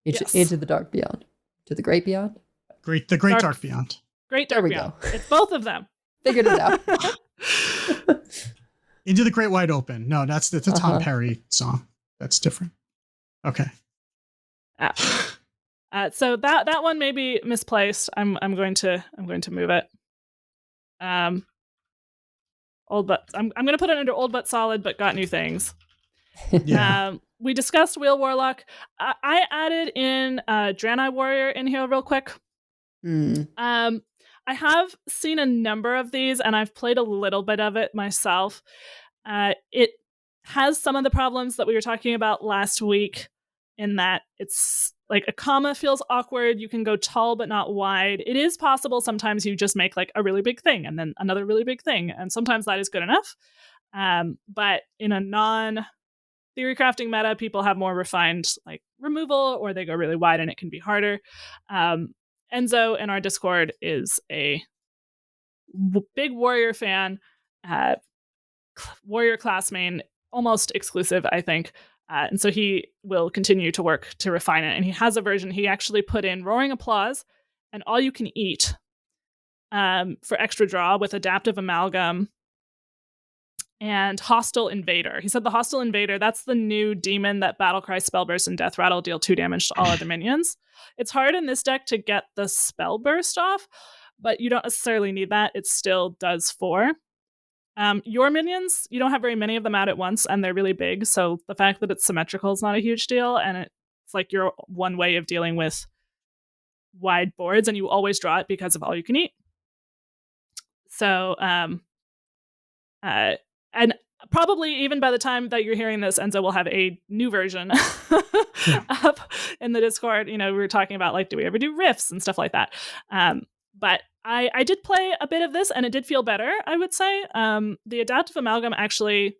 Into the dark beyond. To the great beyond? The great dark beyond. Great There dark we beyond. go. It's both of them. Figured it out. Into the Great Wide Open. No, that's a Tom Perry song. That's different. Okay. So that one may be misplaced. I'm going to move it. Old but I'm going to put it under old but solid, but got new things. Yeah. We discussed Wheel Warlock. I added in Draenei Warrior in here real quick. I have seen a number of these, and I've played a little bit of it myself. It has some of the problems that we were talking about last week, in that it's like a comma feels awkward. You can go tall but not wide. It is possible sometimes you just make a really big thing and then another really big thing, and sometimes that is good enough. But in a non-theory crafting meta, people have more refined removal, or they go really wide and it can be harder. Enzo in our Discord is a big warrior fan, warrior class main, almost exclusive, I think. And so he will continue to work to refine it. And he has a version. He actually put in Roaring Applause and All You Can Eat for extra draw with Adaptive Amalgam and Hostile Invader. He said the Hostile Invader, that's the new demon that Battlecry, Spellburst, and Death Rattle deal 2 damage to all other minions. It's hard in this deck to get the Spell Burst off, but you don't necessarily need that. It still does 4. Your minions, you don't have very many of them out at once, and they're really big, so the fact that it's symmetrical is not a huge deal, and it's your one way of dealing with wide boards, and you always draw it because of All You Can Eat. So, and probably even by the time that you're hearing this, Enzo will have a new version up in the Discord. We were talking about do we ever do riffs and stuff like that. But I did play a bit of this and it did feel better, I would say. The Adaptive Amalgam actually,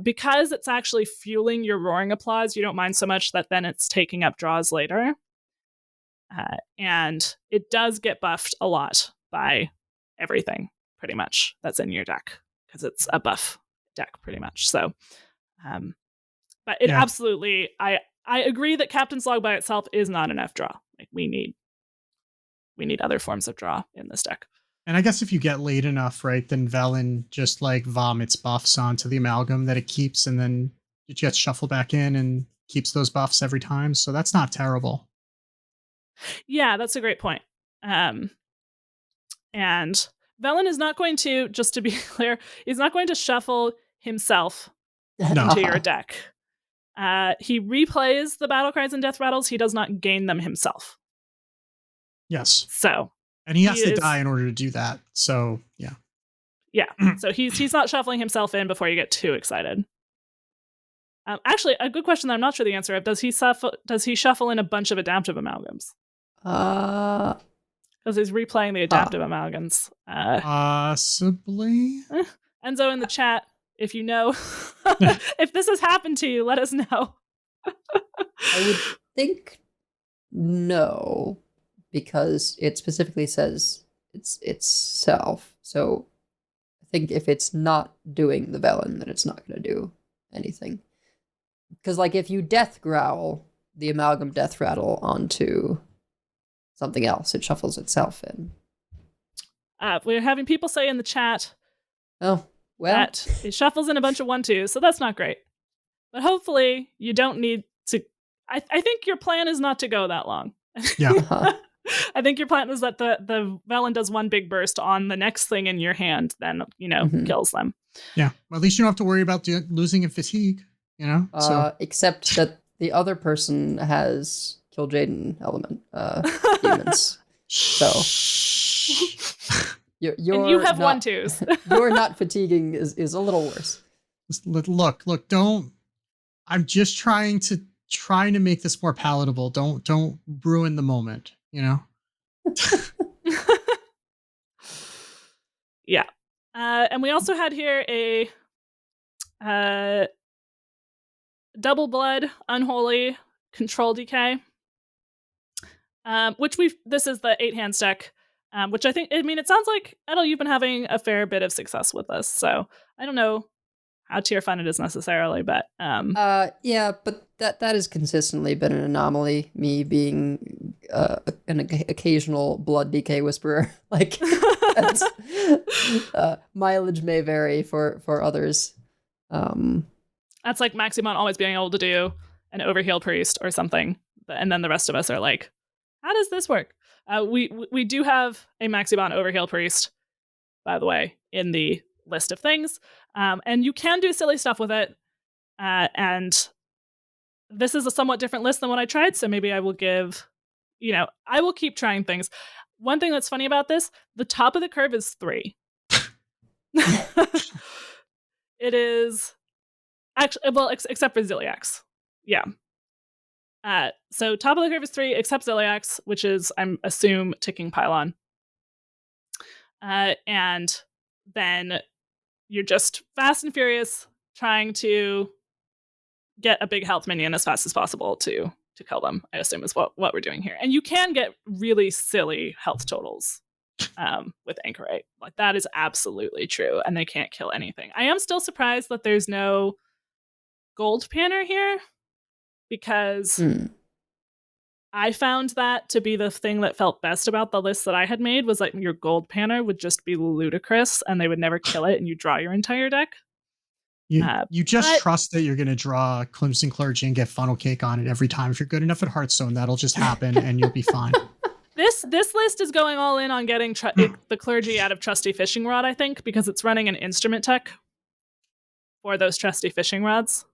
because it's actually fueling your Roaring Applause, you don't mind so much that then it's taking up draws later. And it does get buffed a lot by everything, pretty much, that's in your deck, because it's a buff deck, pretty much. So, but it absolutely, I agree that Captain's Log by itself is not enough draw. We need other forms of draw in this deck. And I guess if you get late enough, right, then Velen just vomits buffs onto the amalgam that it keeps, and then it gets shuffled back in and keeps those buffs every time. So that's not terrible. Yeah, that's a great point. And Velen is not going to, just to be clear, he's not going to shuffle himself into your deck. He replays the battle cries and death rattles. He does not gain them himself. Yes. So. And he has to die in order to do that. So, yeah. Yeah. So he's not shuffling himself in before you get too excited. Actually, a good question that I'm not sure the answer of, does he shuffle in a bunch of adaptive amalgams? Because he's replaying the adaptive amalgams. Possibly. Enzo in the chat, if you know, if this has happened to you, let us know. I would think no, because it specifically says it's itself. So I think if it's not doing the Velen, then it's not going to do anything. Because, like, if you death growl the amalgam death rattle onto something else, it shuffles itself in. We're having people say in the chat Oh, well. that it shuffles in a bunch of 1/2s, so that's not great. But hopefully you don't need to. I think your plan is not to go that long. Yeah. I think your plan is that the Velen does one big burst on the next thing in your hand, then, kills them. Yeah. Well, at least you don't have to worry about losing in fatigue, So Except that the other person has Kill Jaden element demons. So you're and you have not, 1/2s. You're not fatiguing is a little worse. Look, don't. I'm just trying to make this more palatable. Don't ruin the moment, Yeah. And we also had here a double blood, unholy, control decay. Which this is the 8-hand deck, which it sounds like, Edel, you've been having a fair bit of success with this. So I don't know how tier fun it is necessarily, but yeah, but that has consistently been an anomaly. Me being an occasional blood decay whisperer, like mileage may vary for others. That's like Maximon always being able to do an overheal priest or something, and then the rest of us are like, how does this work? We do have a Maximon overheal priest, by the way, in the list of things. And you can do silly stuff with it. And this is a somewhat different list than what I tried, so maybe I will I will keep trying things. One thing that's funny about this, the top of the curve is 3. It is actually, well, except for Ziliax. Yeah. So top of the curve is 3, except Ziliax, which is, I assume, ticking pylon. And then you're just fast and furious trying to get a big health minion as fast as possible to kill them, I assume is what we're doing here. And you can get really silly health totals with Anchorite. Like, that is absolutely true, and they can't kill anything. I am still surprised that there's no gold panner here, because I found that to be the thing that felt best about the list that I had made, was like your gold panner would just be ludicrous and they would never kill it and you draw your entire deck. You just trust that you're going to draw Clemson Clergy and get funnel cake on it every time. If you're good enough at Hearthstone, that'll just happen and you'll be fine. This list is going all in on getting the Clergy out of Trusty Fishing Rod, I think, because it's running an instrument tech for those Trusty Fishing Rods.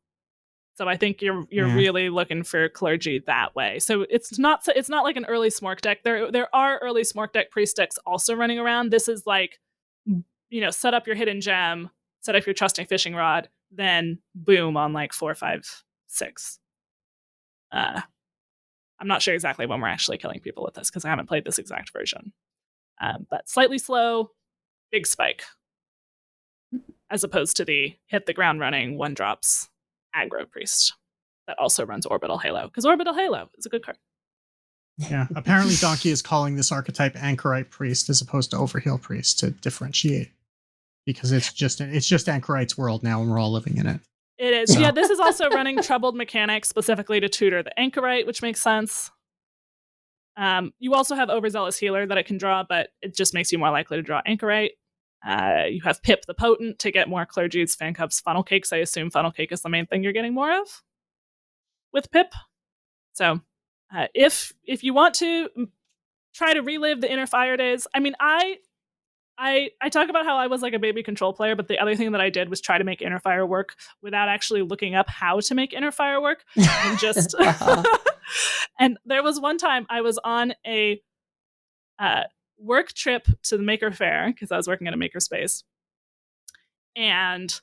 So I think you're really looking for Clergy that way. So it's not like an early Smork deck. There are early Smork deck priest decks also running around. This is like, set up your hidden gem, set up your Trusting Fishing Rod, then boom on like 4, 5, 6. I'm not sure exactly when we're actually killing people with this because I haven't played this exact version. But slightly slow, big spike, as opposed to the hit the ground running 1-drops aggro priest that also runs Orbital Halo, because Orbital Halo is a good card. Yeah, apparently Donkey is calling this archetype Anchorite Priest as opposed to Overheal Priest to differentiate, because it's just Anchorite's world now and we're all living in it. It is. So. Yeah, this is also running Troubled Mechanics specifically to tutor the Anchorite, which makes sense. You also have Overzealous Healer that it can draw, but it just makes you more likely to draw Anchorite. You have Pip the Potent to get more Clergies, Fan Cups, Funnel Cakes. I assume Funnel Cake is the main thing you're getting more of with Pip. So if you want to try to relive the Inner Fire days, I mean, I talk about how I was like a baby control player, but the other thing that I did was try to make Inner Fire work without actually looking up how to make Inner Fire work. And just and there was one time I was on a work trip to the Maker Faire, because I was working at a maker space, and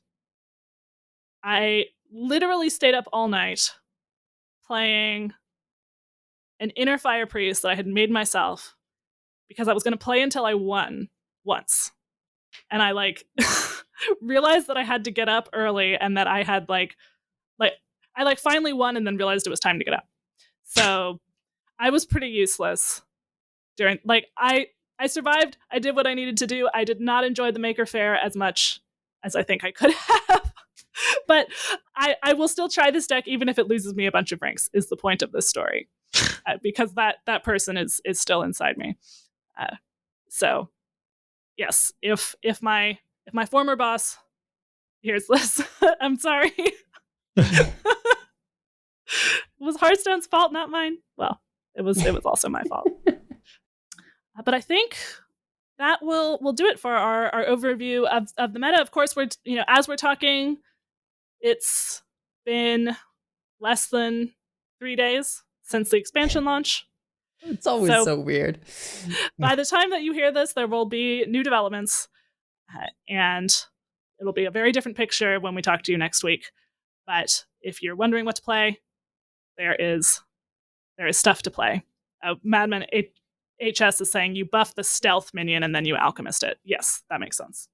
I literally stayed up all night playing an inner fire priest that I had made myself because I was going to play until I won once. And I like realized that I had to get up early and that I had I finally won and then realized it was time to get up. So I was pretty useless during, I survived. I did what I needed to do. I did not enjoy the Maker Faire as much as I think I could have. But I will still try this deck even if it loses me a bunch of ranks, is the point of this story. Because that person is still inside me. So yes, if my former boss hears this, I'm sorry. It was Hearthstone's fault, not mine. Well, it was also my fault. But I think that will do it for our overview of the meta. Of course, we're as we're talking, it's been less than 3 days since the expansion launch. It's always so weird. By the time that you hear this, there will be new developments, and it'll be a very different picture when we talk to you next week. But if you're wondering what to play, there is stuff to play. Madman HS is saying you buff the stealth minion and then you alchemist it. Yes, that makes sense.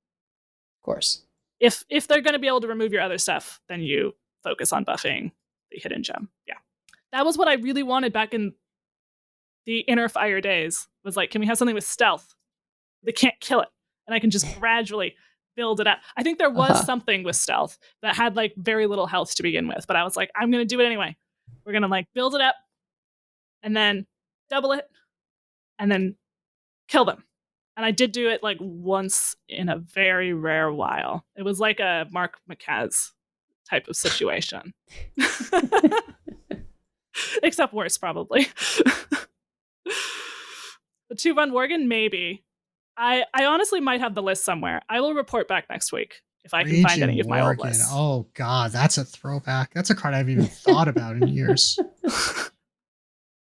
Of course. If they're going to be able to remove your other stuff, then you focus on buffing the hidden gem. Yeah. That was what I really wanted back in the Inner Fire days, was like, can we have something with stealth? They can't kill it. And I can just gradually build it up. I think there was something with stealth that had like very little health to begin with, but I was like, I'm going to do it anyway. We're going to like build it up and then double it and then kill them. And I did do it like once in a very rare while. It was like a Mark McCaz type of situation. Except worse, probably. The 2-run Worgen, maybe. I honestly might have the list somewhere. I will report back next week if I can find any of my old lists. Oh, God, that's a throwback. That's a card I haven't even thought about in years.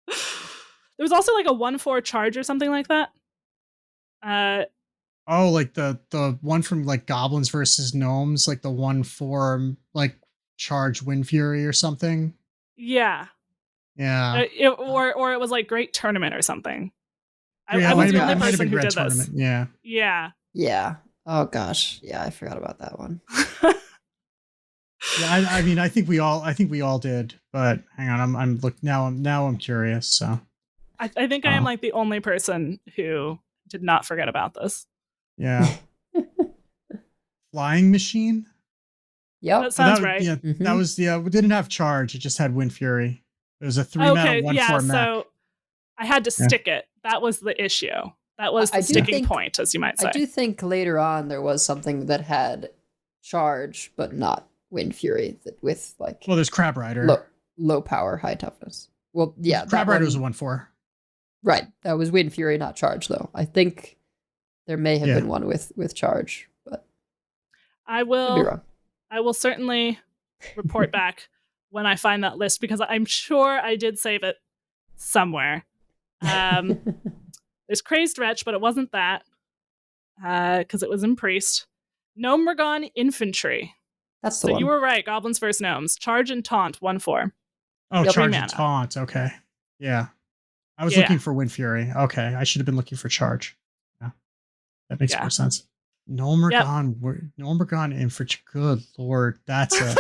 There was also like a 1/4 charge or something like that. Like the one from like Goblins versus Gnomes, like the 1/4 like charge Wind Fury or something. Yeah. Yeah. Or it was like Great Tournament or something. Yeah, I was the only person who did tournament. this. Yeah. Yeah. Yeah. Oh gosh. Yeah, I forgot about that one. Yeah, I mean, I think we all did, but hang on, I'm curious. So I think I am like the only person who did not forget about this. Yeah. Flying Machine? Yep. That sounds right. Yeah, that was we didn't have charge, it just had Wind Fury. It was a 3-mana 1/4 mech. So I had to stick it. That was the issue. That was the sticking point, as you might say. I do think later on there was something that had charge, but not Wind Fury, with like. Well, there's Crab Rider. Low power, high toughness. Well, yeah. Crab Rider was a 1/4. Right. That was Wind Fury, not charge, though. I think there may have been one with charge, but I will be wrong. I will certainly report back when I find that list, because I'm sure I did save it somewhere. There's Crazed Wretch, but it wasn't that, because it was in Priest. Gnome Morgon Infantry. That's the one. So you were right. Goblins versus Gnomes. Charge and Taunt, 1/4. Oh, Charge and Taunt. Okay. Yeah. I was looking for Wind Fury. Okay. I should have been looking for Charge. Yeah. That makes more sense. Gnome Morgon Infantry. Good Lord. That's a...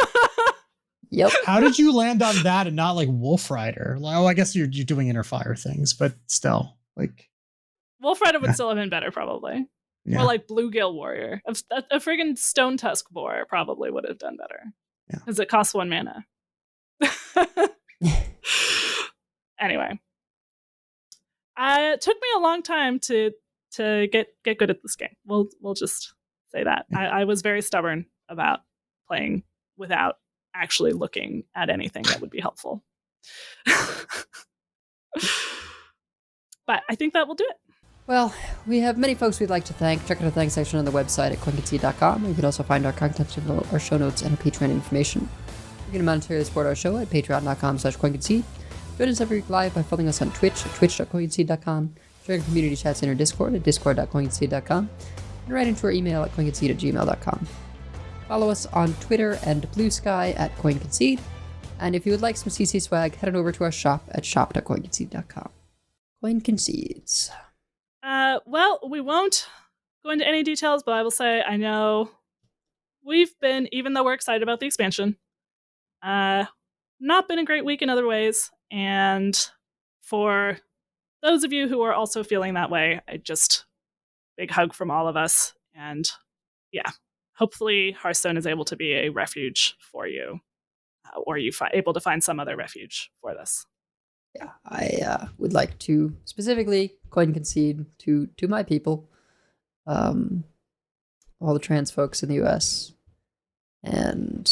Yep. How did you land on that and not like Wolf Rider? Oh, I guess you're doing Inner Fire things, but still, like Wolf Rider would still have been better, probably. Yeah. Or like Bluegill Warrior. A friggin' Stone Tusk Boar probably would have done better. Because it costs 1 mana. Anyway. It took me a long time to get good at this game. We'll just say that. I was very stubborn about playing without actually looking at anything that would be helpful. But I think that will do it. Well, we have many folks we'd like to thank. Check out the thanks section on the website at Concede.com. You can also find our contact info, our show notes, and our Patreon information. You can monetarily support our show at patreon.com/CoinConcede. Join us every week live by following us on Twitch at twitch.coinconcede.com. Join our community chats in our Discord at discord.coinconcede.com. And write into our email at coinconcede@gmail.com. Follow us on Twitter and Blue Sky at CoinConcede. And if you would like some CC swag, head on over to our shop at shop.coinconcede.com. Coin Concedes. Well, we won't go into any details, but I will say I know we've been, even though we're excited about the expansion, not been a great week in other ways. And for those of you who are also feeling that way, big hug from all of us. And yeah, hopefully Hearthstone is able to be a refuge for you, or you able to find some other refuge for this. Yeah, I would like to specifically coin concede to my people, all the trans folks in the U.S. And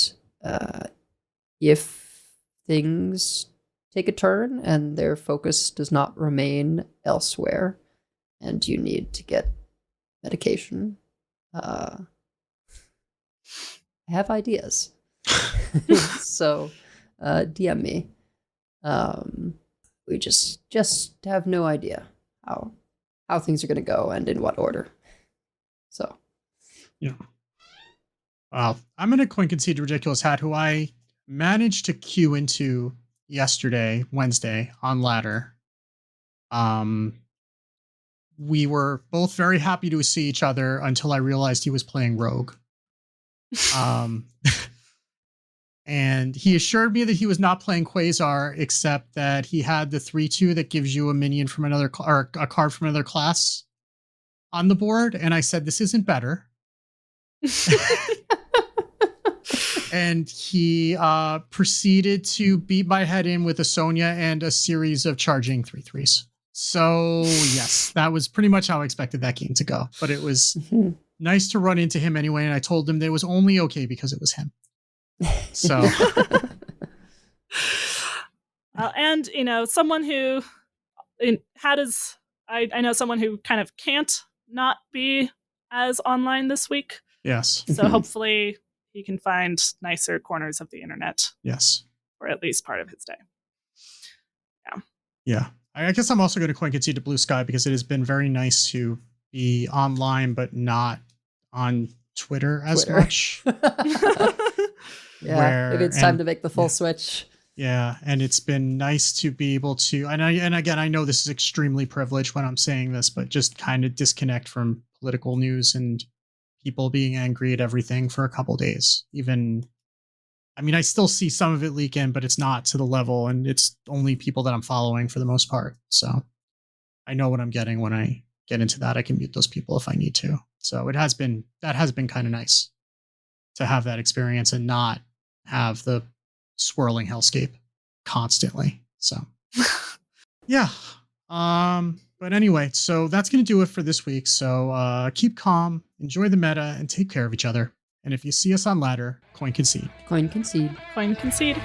if things take a turn and their focus does not remain elsewhere, and you need to get medication, I have ideas. So DM me. We just have no idea how things are going to go and in what order. So, yeah. Well, I'm going to coin concede Ridiculous Hat, who I managed to queue into Wednesday, on ladder. We were both very happy to see each other until I realized he was playing Rogue. And he assured me that he was not playing Quasar, except that he had the 3/2 that gives you a minion from another, or a card from another class on the board. And I said, this isn't better. And he proceeded to beat my head in with a Sonya and a series of charging 3/3s. So yes, that was pretty much how I expected that game to go. But it was nice to run into him anyway. And I told him that it was only okay because it was him. So, and someone who I know someone who kind of can't not be as online this week. Yes. So hopefully he can find nicer corners of the internet. Yes. For at least part of his day. Yeah. Yeah. I guess I'm also going to coin concede to Blue Sky because it has been very nice to be online, but not on Twitter as much. Yeah, maybe it's time to make the full switch. Yeah, and it's been nice to be able to, and again, I know this is extremely privileged when I'm saying this, but just kind of disconnect from political news and people being angry at everything for a couple days. I still see some of it leak in, but it's not to the level, and it's only people that I'm following for the most part. So I know what I'm getting when I get into that. I can mute those people if I need to. So that has been kind of nice to have that experience and not have the swirling hellscape constantly. So yeah. But anyway, so that's going to do it for this week. So keep calm, enjoy the meta, and take care of each other. And if you see us on ladder, coin concede. Coin concede. Coin concede.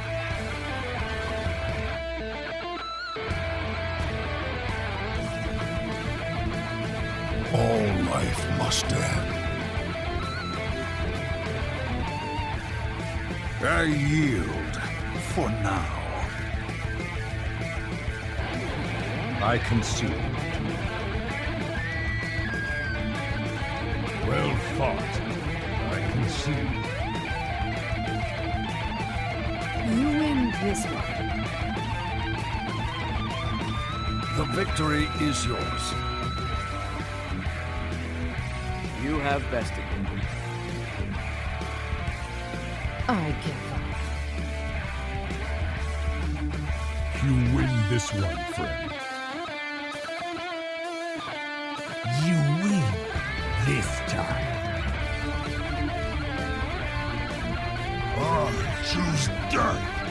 All life must end. I yield for now. I concede. Well fought. I concede. You win this one. The victory is yours. You have bested him. I give up. You win this one, friend. You win this time. I choose death.